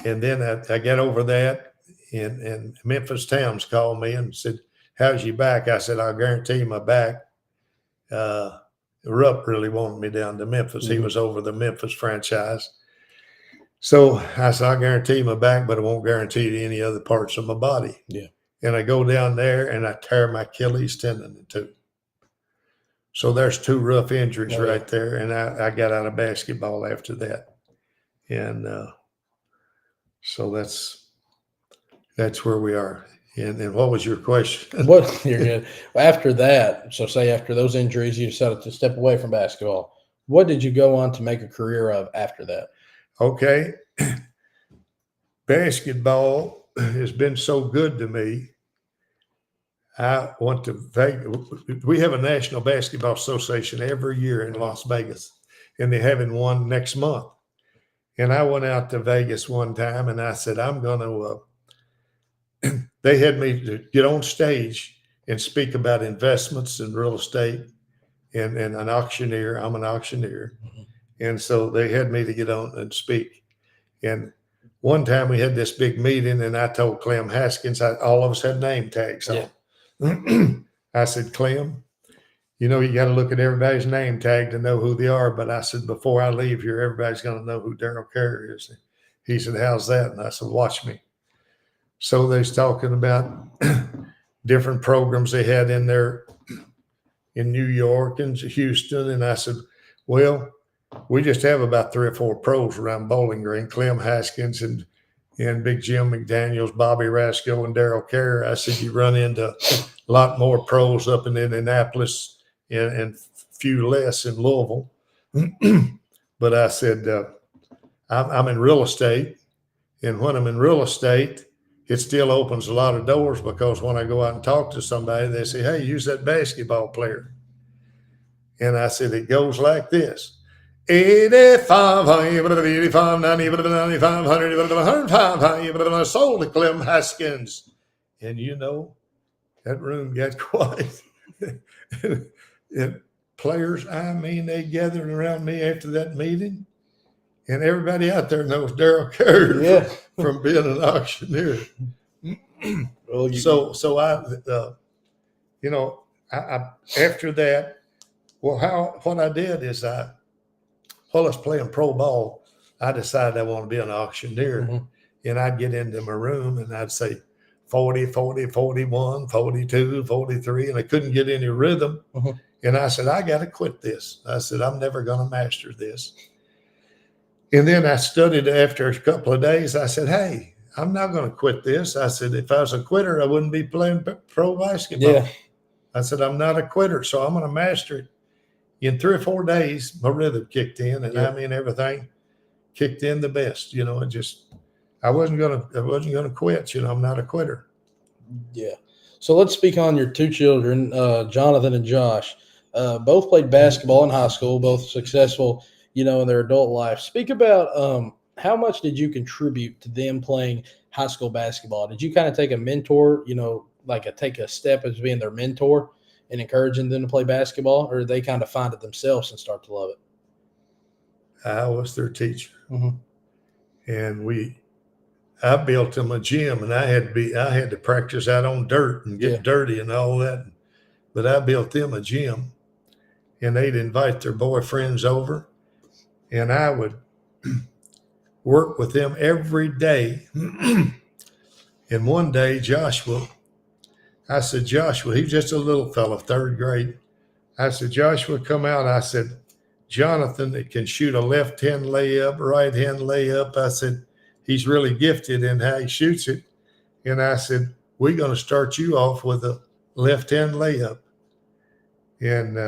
And then I got over that, and Memphis Towns called me and said, "How's your back?" I said, "I'll guarantee you my back." Rupp really wanted me down to Memphis. He was over the Memphis franchise. So I said, "I'll guarantee you my back, but I won't guarantee you any other parts of my body." Yeah. And I go down there and I tear my Achilles tendon in two. So there's two rough injuries right there. And I got out of basketball after that. And so that's where we are. And what was your question? What you're good. After that, so say after those injuries, you decided to step away from basketball. What did you go on to make a career of after that? Okay. Basketball has been so good to me. I went to Vegas. We have a National Basketball Association every year in Las Vegas, and they're having one next month. And I went out to Vegas one time, and I said, I'm going to they had me to get on stage and speak about investments in real estate and an auctioneer. I'm an auctioneer. And so they had me to get on and speak. And one time we had this big meeting, and I told Clem Haskins, all of us had name tags on. Yeah. I said, Clem, you got to look at everybody's name tag to know who they are. But I said, before I leave here, everybody's going to know who Darel Carrier is. He said, how's that? And I said, watch me. So they was talking about different programs they had in there in New York and Houston. And I said, well, we just have about 3 or 4 pros around Bowling Green, Clem Haskins and Big Jim McDaniels, Bobby Rasco, and Darel Carrier. I said, you run into a lot more pros up in Indianapolis and few less in Louisville. But I said, I'm in real estate. And when I'm in real estate, it still opens a lot of doors, because when I go out and talk to somebody, they say, hey, use that basketball player. And I said, it goes like this. 85, 85, 90, 95, 100, 105, sold to Clem Haskins. And that room got quiet. And players, they gathered around me after that meeting. And everybody out there knows Darel Carrier from being an auctioneer. Well, So I after that, what I did is while I was playing pro ball, I decided I want to be an auctioneer. And I'd get into my room and I'd say 40, 40, 41, 42, 43, and I couldn't get any rhythm. And I said, I got to quit this. I said, I'm never going to master this. And then I studied after a couple of days. I said, hey, I'm not going to quit this. I said, if I was a quitter, I wouldn't be playing pro basketball. Yeah. I said, I'm not a quitter, so I'm going to master it. In 3 or 4 days, my rhythm kicked in, and everything kicked in the best. I wasn't gonna quit. I'm not a quitter. Yeah. So let's speak on your 2 children, Jonathan and Josh. Both played basketball in high school, both successful, in their adult life. Speak about how much did you contribute to them playing high school basketball? Did you kind of take a mentor, take a step as being their mentor and encouraging them to play basketball, or did they kind of find it themselves and start to love it? I was their teacher, and I built them a gym, and I had to practice out on dirt and get dirty and all that. But I built them a gym, and they'd invite their boyfriends over, and I would work with them every day. And one day, I said, Joshua, he was just a little fella, 3rd grade. I said, Joshua, come out. I said, Jonathan, that can shoot a left-hand layup, right-hand layup. I said, he's really gifted in how he shoots it. And I said, we're going to start you off with a left-hand layup. And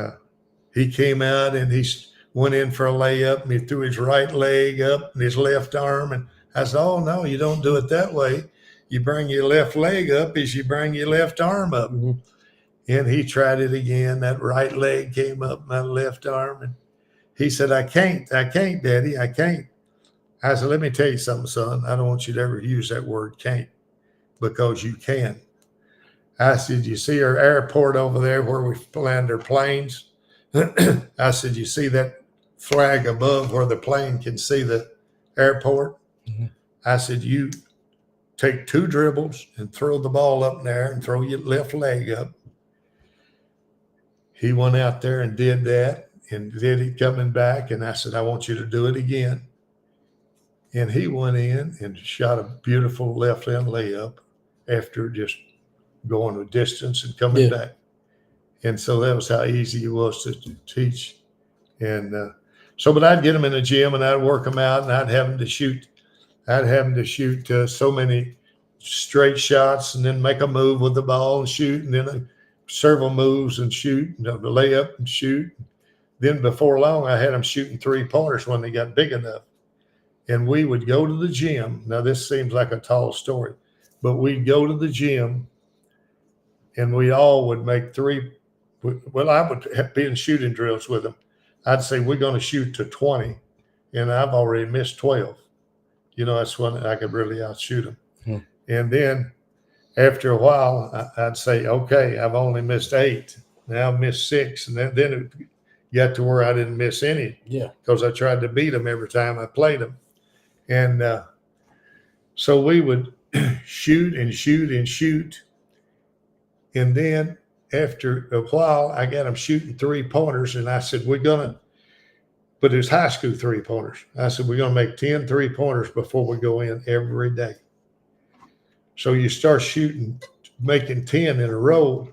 he came out and he went in for a layup, and he threw his right leg up and his left arm. And I said, oh, no, you don't do it that way. You bring your left leg up as you bring your left arm up. And he tried it again. That right leg came up, my left arm. And he said, I can't, Daddy, I can't. I said, let me tell you something, son. I don't want you to ever use that word can't, because you can. I said, you see our airport over there where we land our planes? I said, you see that flag above where the plane can see the airport? Mm-hmm. I said, you take 2 dribbles and throw the ball up in there and throw your left leg up. He went out there and did that and did it coming back. And I said, I want you to do it again. And he went in and shot a beautiful left hand layup after just going a distance and coming back. And so that was how easy it was to teach. And but I'd get them in the gym and I'd work them out, and I'd have them to shoot. I'd have them to shoot so many straight shots, and then make a move with the ball and shoot, and then several moves and shoot, the layup and shoot. Then before long, I had them shooting 3-pointers when they got big enough. And we would go to the gym. Now, this seems like a tall story, but we'd go to the gym, and we all would make 3. Well, I would be in shooting drills with them. I'd say, we're going to shoot to 20, and I've already missed 12. That's when I could really outshoot them. Hmm. And then after a while, I'd say, okay, I've only missed 8. Now I've missed 6. And then it got to where I didn't miss any. Yeah. Because I tried to beat them every time I played them. And so we would shoot and shoot and shoot. And then after a while, I got them shooting 3-pointers. And I said, but it was high school 3-pointers. I said, we're going to make 10 3-pointers before we go in every day. So you start making 10 in a row.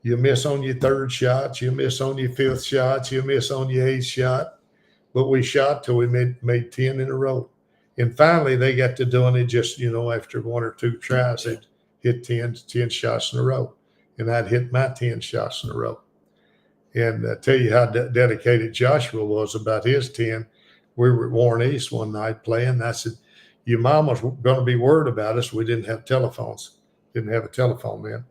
You miss on your 3rd shot. You miss on your 5th shot. You miss on your 8th shot. But we shot till we made 10 in a row. And finally, they got to doing it just, after 1 or 2 tries, they'd hit 10 shots in a row. And I'd hit my 10 shots in a row. And I tell you how dedicated Joshua was about his 10. We were at Warren East one night playing. And I said, your mom was going to be worried about us. We didn't have telephones. Didn't have a telephone then.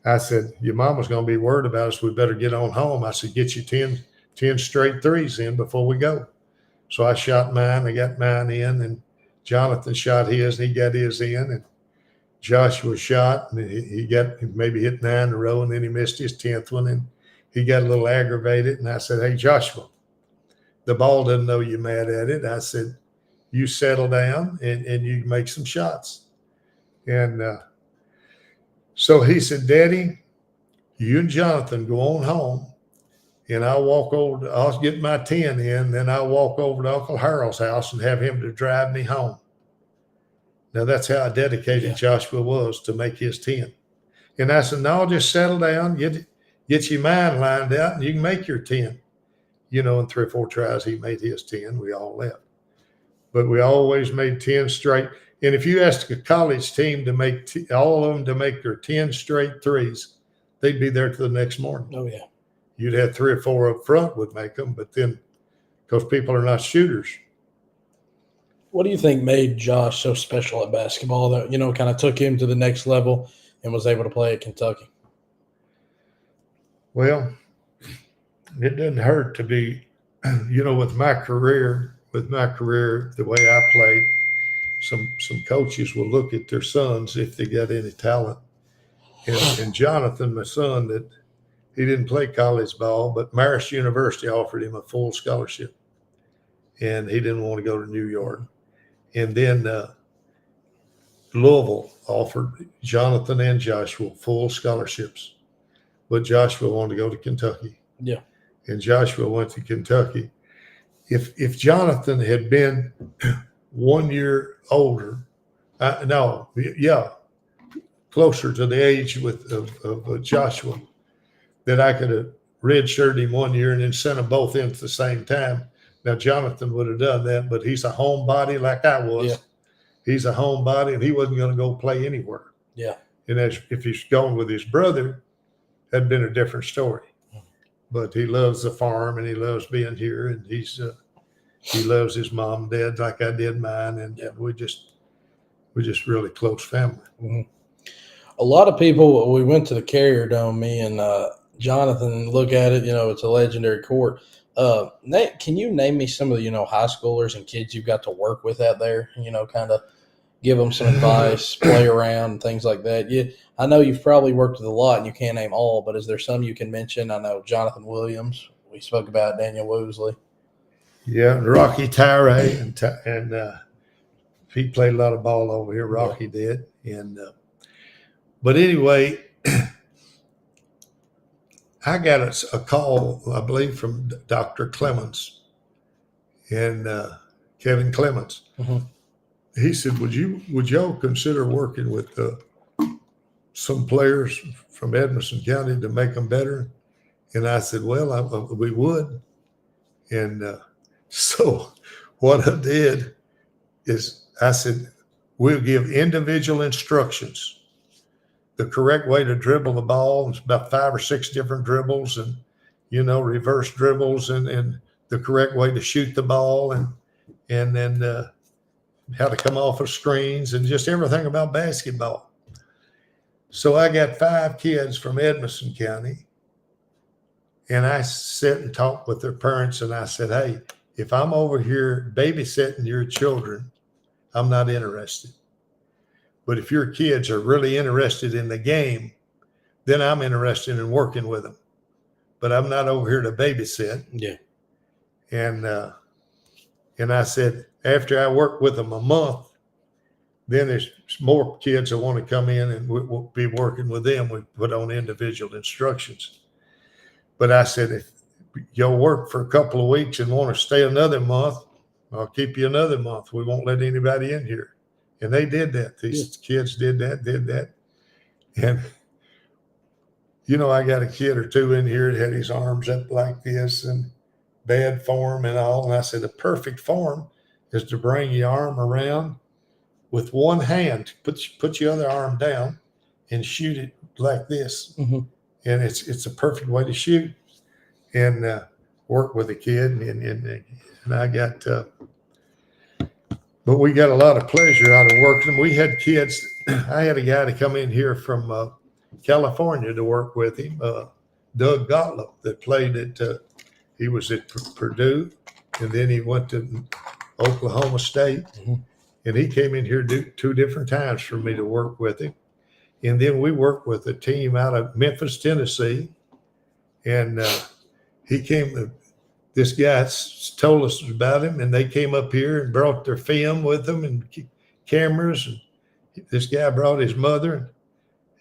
I said, your mom was going to be worried about us. We better get on home. I said, get you 10 straight threes in before we go. So I shot mine. I got mine in. And Jonathan shot his, and he got his in. And Joshua shot, and he maybe hit 9 in a row, and then he missed his 10th one. And he got a little aggravated. And I said, hey, Joshua, the ball doesn't know you're mad at it. I said, you settle down and you make some shots. And so he said, Daddy, you and Jonathan go on home, and I'll get my 10 in, then I'll walk over to Uncle Harold's house and have him to drive me home. Now, that's how dedicated Joshua was to make his 10. And I said, no, just settle down, get your mind lined out, and you can make your 10. In 3 or 4 tries, he made his 10. We all left. But we always made 10 straight. And if you asked a college team to make all of them to make their 10 straight threes, they'd be there till the next morning. Oh, yeah. You'd have 3 or 4 up front would make them, but then because people are not shooters. What do you think made Josh so special at basketball that, kind of took him to the next level and was able to play at Kentucky? Well, it doesn't hurt to be, with my career, the way I played, some coaches will look at their sons if they got any talent. And Jonathan, my son, that he didn't play college ball, but Marist University offered him a full scholarship, and he didn't want to go to New York. And then Louisville offered Jonathan and Joshua full scholarships, but Joshua wanted to go to Kentucky. Yeah. And Joshua went to Kentucky. If Jonathan had been 1 year older, closer to the age of Joshua, that I could have redshirted him 1 year and then sent them both in at the same time. Now, Jonathan would have done that, but he's a homebody like I was. Yeah. He's a homebody, and he wasn't going to go play anywhere. Yeah. And if he's gone with his brother, that'd been a different story. But he loves the farm, and he loves being here, and he loves his mom and dad like I did mine, and we're just really close family. Mm-hmm. A lot of people, we went to the Carrier Dome, me and Jonathan, look at it, it's a legendary court. Nate, can you name me some of the high schoolers and kids you've got to work with out there? Kind of give them some advice, play around, things like that. I know you've probably worked with a lot, and you can't name all, but is there some you can mention? I know Jonathan Williams. We spoke about Daniel Woosley. Yeah, Rocky Tyree, and he played a lot of ball over here. Rocky did, and but anyway, I got a call, I believe, from Dr. Clemens and Kevin Clemens. Mm-hmm. He said, "Would y'all consider working with some players from Edmonson County to make them better?" And I said, "Well, we would." And so what I did is I said, "We'll give individual instructions. The correct way to dribble the ball. It's about 5 or 6 different dribbles, and reverse dribbles, and the correct way to shoot the ball, and then how to come off of screens, and just everything about basketball." So I got 5 kids from Edmonson County, and I sat and talked with their parents, and I said, "Hey, if I'm over here babysitting your children, I'm not interested. But if your kids are really interested in the game, then I'm interested in working with them. But I'm not over here to babysit." Yeah. And I said, after I work with them a month, then there's more kids that want to come in, and we'll be working with them. We put on individual instructions. But I said, if you'll work for a couple of weeks and want to stay another month, I'll keep you another month. We won't let anybody in here. And they did that. These kids did that. And, I got a kid or two in here that had his arms up like this and bad form and all. And I said, the perfect form is to bring your arm around with one hand, put your other arm down and shoot it like this. Mm-hmm. And it's a perfect way to shoot. And work with a kid. And I got, but we got a lot of pleasure out of working. We had kids. I had a guy to come in here from California to work with him, Doug Gottlieb, that played at, he was at Purdue, and then he went to Oklahoma State. Mm-hmm. And he came in here 2 different times for me to work with him. And then we worked with a team out of Memphis, Tennessee. And he came, this guy told us about him, and they came up here and brought their film with them and cameras. And this guy brought his mother. And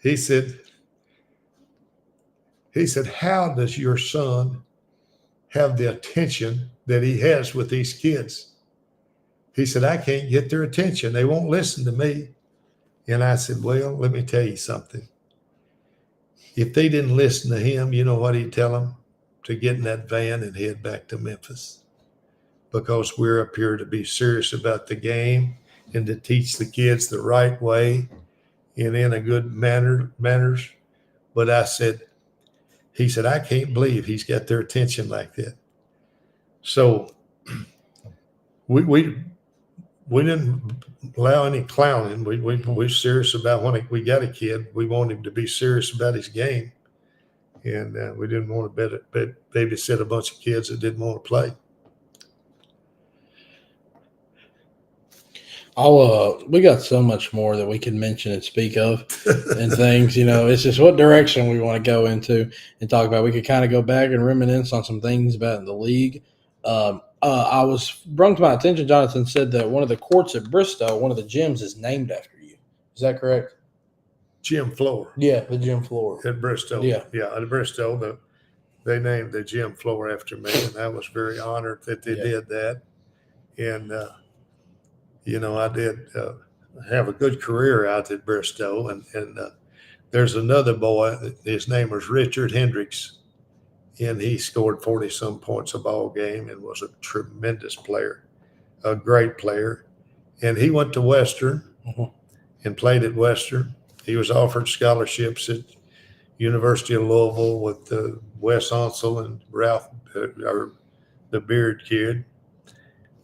he said, "How does your son have the attention that he has with these kids?" He said, "I can't get their attention. They won't listen to me." And I said, "Well, let me tell you something. If they didn't listen to him, you know what he'd tell them? To get in that van and head back to Memphis. Because we're up here to be serious about the game and to teach the kids the right way and in a good manners." But he said, "I can't believe he's got their attention like that." So we didn't allow any clowning. We're serious about when we got a kid. We want him to be serious about his game. And we didn't want to babysit a bunch of kids that didn't want to play. We got so much more that we can mention and speak of and things, it's just what direction we want to go into and talk about. We could kind of go back and reminisce on some things about the league. I was brought to my attention, Jonathan said that one of the courts at Bristow, one of the gyms is named after you. Is that correct? Gym floor. Yeah, the gym floor. At Bristow. Yeah, at Bristow, they named the gym floor after me, and I was very honored that they did that. And, I did have a good career out at Bristow. And there's another boy, his name was Richard Hendricks, and he scored 40-some points a ball game and was a tremendous player, a great player. And he went to Western and played at Western. He was offered scholarships at University of Louisville with Wes Unseld and Ralph, or the Beard kid.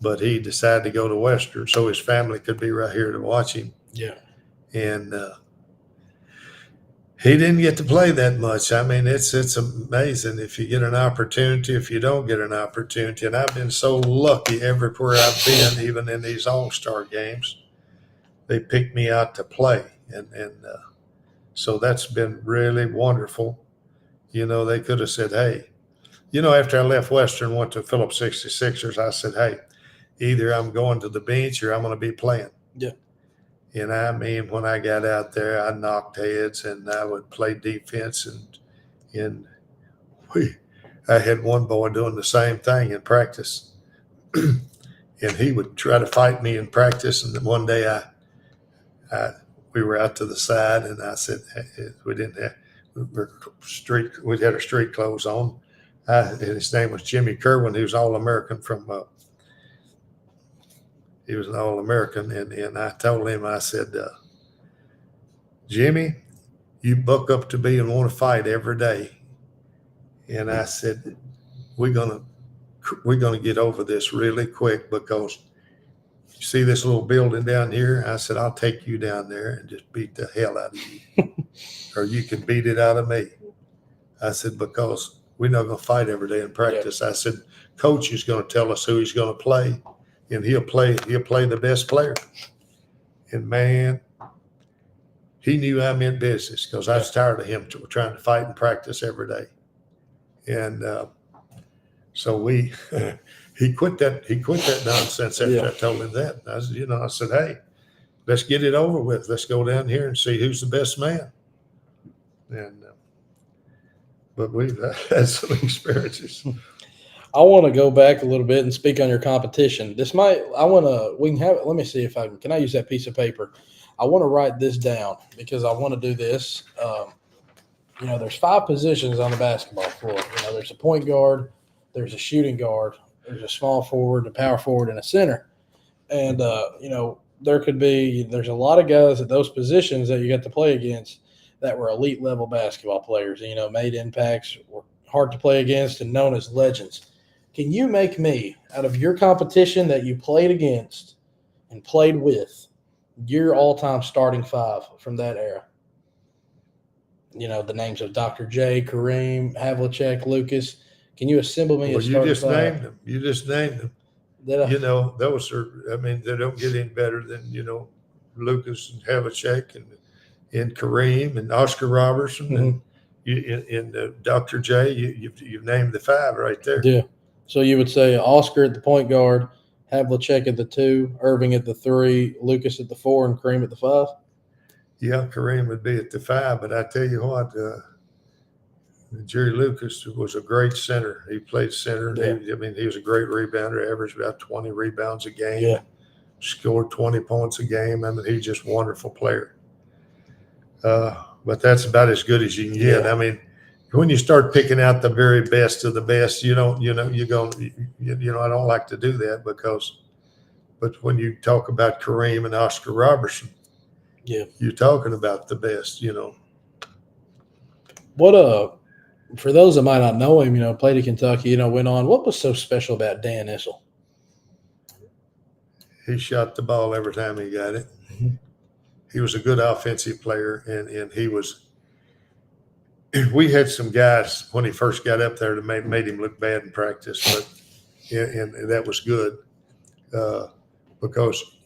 But he decided to go to Western so his family could be right here to watch him. Yeah. And he didn't get to play that much. I mean, it's amazing if you get an opportunity, if you don't get an opportunity. And I've been so lucky everywhere I've been, even in these All-Star games, they picked me out to play, and so that's been really wonderful. They could have said, hey, after I left Western, went to Phillips 66ers, I said, hey, either I'm going to the bench or I'm going to be playing. Yeah. And I mean, when I got out there, I knocked heads and I would play defense. And I had one boy doing the same thing in practice. And he would try to fight me in practice. And then one day we were out to the side and I said, we had our street clothes on. And his name was Jimmy Kerwin. He was All-American he was an All-American. And I told him, I said, Jimmy, you buck up to me and want to fight every day. And I said, we're gonna get over this really quick, because you see this little building down here? I said, I'll take you down there and just beat the hell out of you. Or you can beat it out of me. I said, because we're not going to fight every day in practice. Yeah. I said, coach is going to tell us who he's going to play, and he'll play the best player. And man, he knew I meant business, because I was tired of him trying to fight in practice every day. And so he quit that nonsense after I told him that. I said, hey, let's get it over with. Let's go down here and see who's the best man. And but we've had some experiences. I want to go back a little bit and speak on your competition. Let me see if can I use that piece of paper? I want to write this down because I want to do this. There's 5 positions on the basketball floor. There's a point guard, there's a shooting guard, there's a small forward, a power forward, and a center. And, there's a lot of guys at those positions that you got to play against that were elite level basketball players, made impacts, were hard to play against, and known as legends. Can you make me, out of your competition that you played against and played with, your all-time starting 5 from that era? The names of Dr. J, Kareem, Havlicek, Lucas. Can you assemble me a starting 5? Named them. You just named them. Those are, they don't get any better than, Lucas and Havlicek and Kareem and Oscar Robertson and Dr. J. You've named the 5 right there. Yeah. So you would say Oscar at the point guard, Havlicek at the 2, Irving at the 3, Lucas at the 4, and Kareem at the 5? Yeah, Kareem would be at the 5, but I tell you what, Jerry Lucas was a great center. He played center. Yeah. He was a great rebounder, averaged about 20 rebounds a game. Yeah. Scored 20 points a game. He's just a wonderful player. But that's about as good as you can get. Yeah. When you start picking out the very best of the best, I don't like to do that but when you talk about Kareem and Oscar Robertson, yeah, you're talking about the best, What for those that might not know him, played at Kentucky, went on. What was so special about Dan Issel? He shot the ball every time he got it. Mm-hmm. He was a good offensive player, and he was. We had some guys when he first got up there that made him look bad in practice, but and that was good because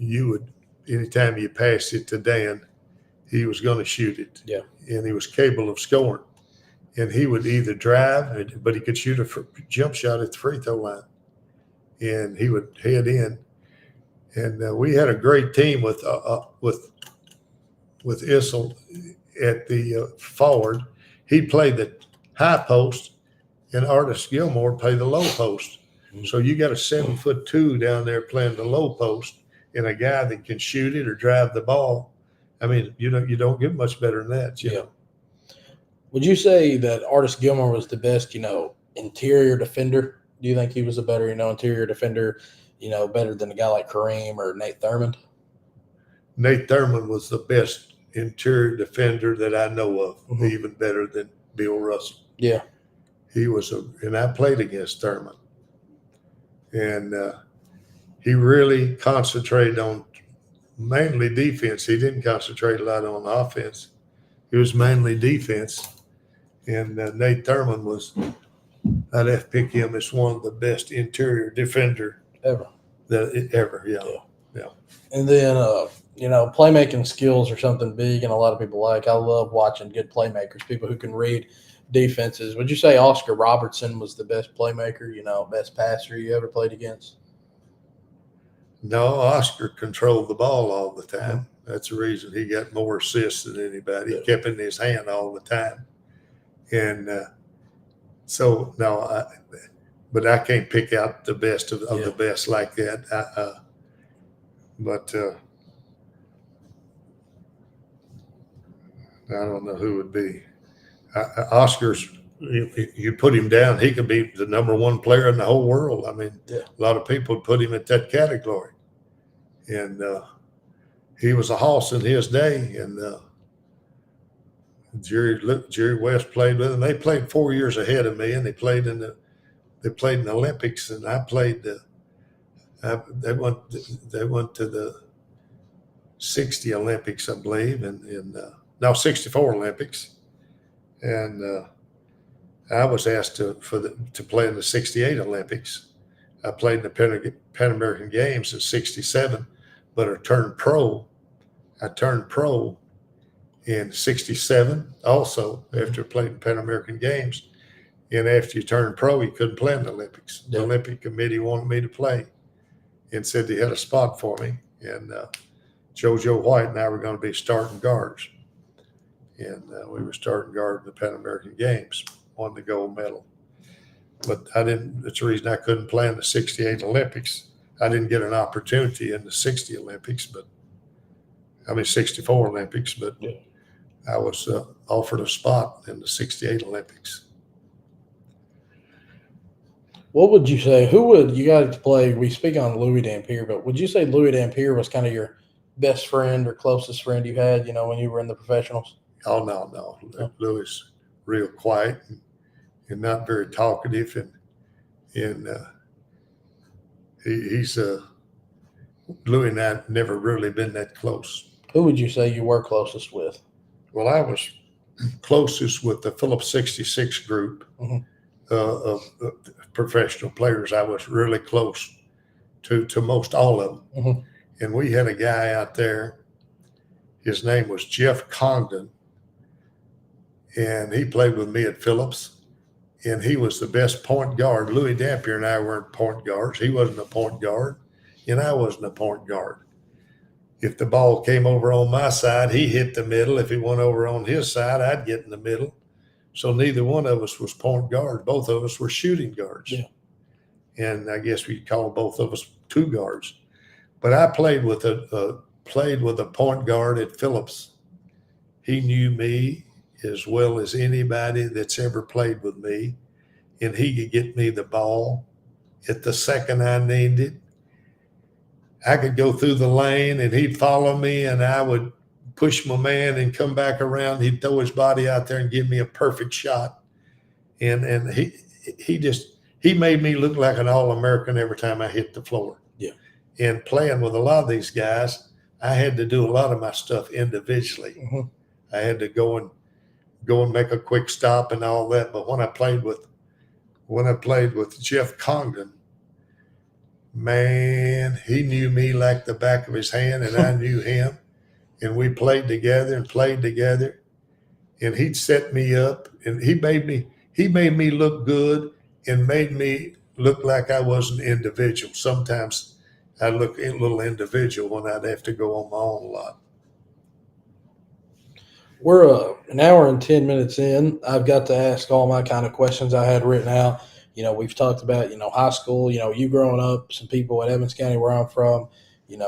anytime you passed it to Dan, he was going to shoot it. Yeah, and he was capable of scoring. And he would either drive, but he could shoot a jump shot at the free throw line, and he would head in. And we had a great team with Issel at the forward. He played the high post, and Artis Gilmore played the low post. Mm-hmm. So you got a 7'2" down there playing the low post, and a guy that can shoot it or drive the ball. You don't get much better than that. Yeah. Would you say that Artis Gilmore was the best, interior defender? Do you think he was a better, interior defender, better than a guy like Kareem or Nate Thurmond? Nate Thurmond was the best interior defender that I know of, mm-hmm. even better than Bill Russell. Yeah. He was and I played against Thurmond. And he really concentrated on mainly defense. He didn't concentrate a lot on offense. It was mainly defense. And Nate Thurman I'd have to pick him as one of the best interior defender ever. Ever. Yeah. And then, playmaking skills are something big and a lot of people like. I love watching good playmakers, people who can read defenses. Would you say Oscar Robertson was the best playmaker, best passer you ever played against? No, Oscar controlled the ball all the time. That's the reason he got more assists than anybody. He kept it in his hand all the time. And so, no, but I can't pick out the best of the best like that. But I don't know who would be. Oscar's, you put him down, he could be the number one player in the whole world. I mean, a lot of people would put him at that category. And he was a hoss in his day. And Jerry West played with him. They played 4 years ahead of me, and they played in the Olympics, and I played they went to the 60 Olympics, I believe, and no, 64 Olympics, and I was asked to play in the 68 Olympics. I played in the Pan American Games in 67, but I turned pro in 67 also after playing the Pan American Games. And after you turn pro, you couldn't play in the Olympics. The Olympic Committee wanted me to play and said they had a spot for me. And JoJo White and I were going to be starting guards. And we were starting guard in the Pan American Games, won the gold medal. But that's the reason I couldn't play in the 68 Olympics. I didn't get an opportunity in the 60 Olympics, 64 Olympics, but I was offered a spot in the 68 Olympics. What would you say? You got to play? We speak on Louis Dampier, but would you say Louis Dampier was kind of your best friend or closest friend you had, when you were in the professionals? Oh, no. Louis real quiet and not very talkative, and he's Louis and I never really been that close. Who would you say you were closest with? Well, I was closest with the Phillips 66 group of professional players. I was really close to most all of them. And we had a guy out there, his name was Jeff Congdon, and he played with me at Phillips, and he was the best point guard. Louis Dampier and I weren't point guards. He wasn't a point guard, and I wasn't a point guard. If the ball came over on my side, he hit the middle. If it went over on his side, I'd get in the middle. So neither one of us was point guard. Both of us were shooting guards. Yeah. And I guess we call both of us two guards. But I played with a point guard at Phillips. He knew me as well as anybody that's ever played with me, and he could get me the ball at the second I needed it. I could go through the lane, and he'd follow me, and I would push my man and come back around. He'd throw his body out there and give me a perfect shot. And he made me look like an All-American every time I hit the floor. Yeah. And playing with a lot of these guys, I had to do a lot of my stuff individually. I had to go and make a quick stop and all that. But when I played with Jeff Congdon, man, he knew me like the back of his hand, and I knew him. And we played together, and he'd set me up, and he made me look good and made me look like I was an individual. Sometimes I'd look a little individual when I'd have to go on my own a lot. We're an hour and 10 minutes in. I've got to ask all my kind of questions I had written out. We've talked about, high school, you growing up, some people at Evans County where I'm from,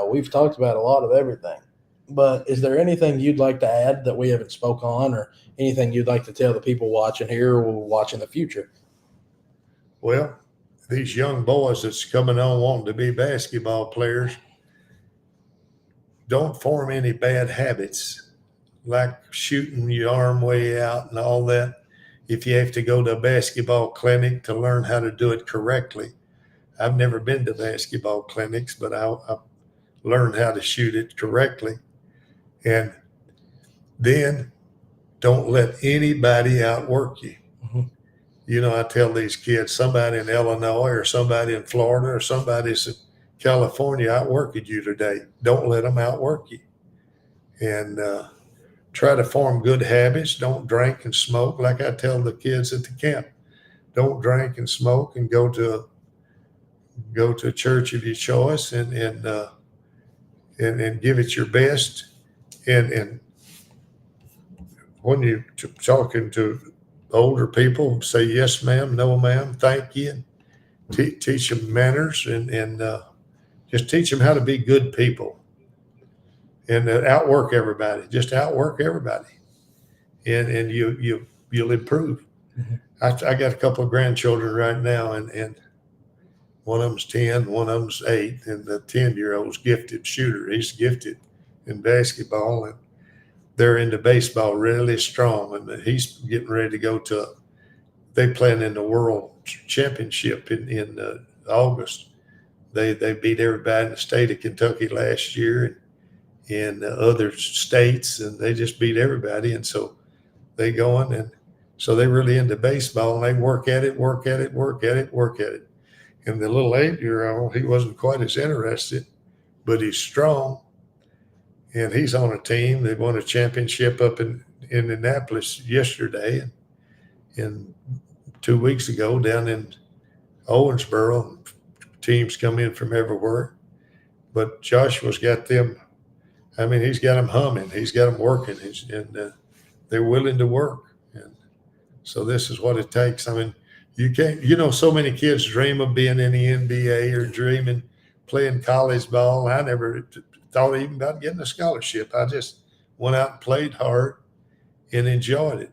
we've talked about a lot of everything. But is there anything you'd like to add that we haven't spoke on, or anything you'd like to tell the people watching here or will watch in the future? Well, these young boys that's coming on wanting to be basketball players, don't form any bad habits like shooting your arm way out and all that. If you have to go to a basketball clinic to learn how to do it correctly. I've never been to basketball clinics, but I learned how to shoot it correctly. And then don't let anybody outwork you. Mm-hmm. You know, I tell these kids, somebody in Illinois or somebody in Florida or somebody in California outworked you today. Don't let them outwork you. And try to form good habits. Don't drink and smoke. Like I tell the kids at the camp, don't drink and smoke, and go to a church of your choice, and give it your best. And when you're talking to older people, say yes, ma'am, no, ma'am, thank you, and teach them manners, and just teach them how to be good people, and outwork everybody. Just outwork everybody, and you'll improve. Mm-hmm. I got a couple of grandchildren right now, and one of them's 10, one of them's 8, and the 10-year-old's gifted shooter. He's gifted in basketball, and they're into baseball really strong, and he's getting ready to go to. They playing in the World Championship in August. They beat everybody in the state of Kentucky last year, and other states, and they just beat everybody. And so they going, and so they really into baseball, and they work at it. And the little 8-year-old, he wasn't quite as interested, but he's strong, and he's on a team. They won a championship up in Indianapolis yesterday, and 2 weeks ago down in Owensboro. Teams come in from everywhere, but Joshua's got them. I mean, he's got them humming. He's got them working, and they're willing to work. And so this is what it takes. I mean, you can't. You know, so many kids dream of being in the NBA or dreaming playing college ball. I never thought even about getting a scholarship. I just went out and played hard and enjoyed it.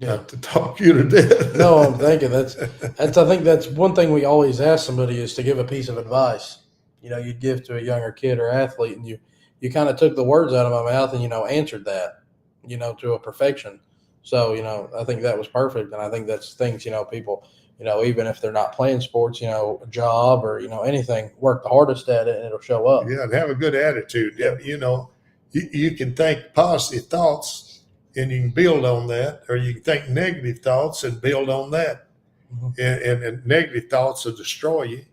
Yeah. Not to talk you to death. No, I'm thinking that's. I think that's one thing we always ask somebody is to give a piece of advice. You know, you'd give to a younger kid or athlete, and you kind of took the words out of my mouth and answered that, to a perfection. So I think that was perfect, and I think that's things people even if they're not playing sports, a job or anything, work the hardest at it, and it'll show up. Yeah, and have a good attitude. Yeah. You can think positive thoughts, and you can build on that, or you can think negative thoughts and build on that. Mm-hmm. And negative thoughts will destroy you,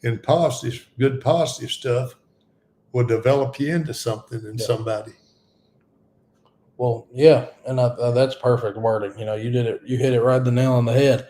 and good positive stuff will develop you into something and somebody. Well, yeah, and that's perfect wording. You did it. You hit it right the nail on the head.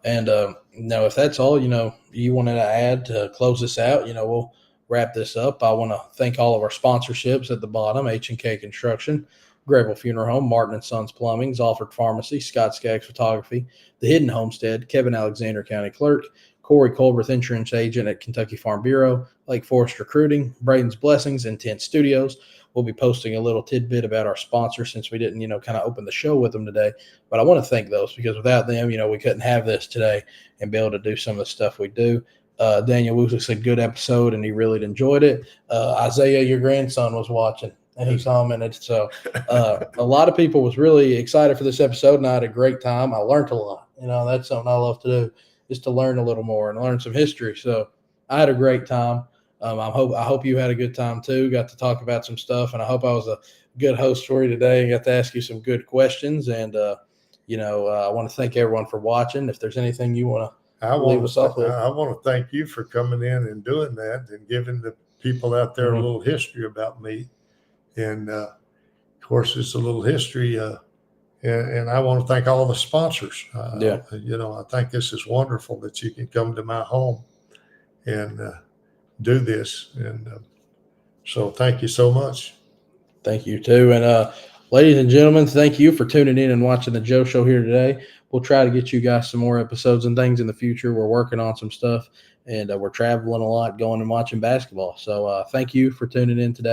And if that's all you wanted to add to close this out, we'll wrap this up. I want to thank all of our sponsorships at the bottom: H&K Construction, Grable Funeral Home, Martin & Sons Plumbing, Alford Pharmacy, Scott Skaggs Photography, The Hidden Homestead, Kevin Alexander County Clerk, Corey Colbert Insurance Agent at Kentucky Farm Bureau, Lake Forest Recruiting, Braden's Blessings, and Tent Studios. We'll be posting a little tidbit about our sponsors since we didn't, kind of open the show with them today. But I want to thank those because without them, we couldn't have this today and be able to do some of the stuff we do. Daniel Woosley said, good episode, and he really enjoyed it. Isaiah, your grandson, was watching, and he commented. So a lot of people was really excited for this episode, and I had a great time. I learned a lot. That's something I love to do, is to learn a little more and learn some history. So I had a great time. I hope you had a good time too. Got to talk about some stuff, and I hope I was a good host for you today and got to ask you some good questions. And I want to thank everyone for watching. If there's anything you want to leave us off with, I want to thank you for coming in and doing that and giving the people out there a little history about me. And of course, it's a little history. And I want to thank all the sponsors. I think this is wonderful that you can come to my home and do this. And so thank you so much. Thank you too. And ladies and gentlemen, thank you for tuning in and watching the Joe Show here today. We'll try to get you guys some more episodes and things in the future. We're working on some stuff, and we're traveling a lot, going and watching basketball. So thank you for tuning in today.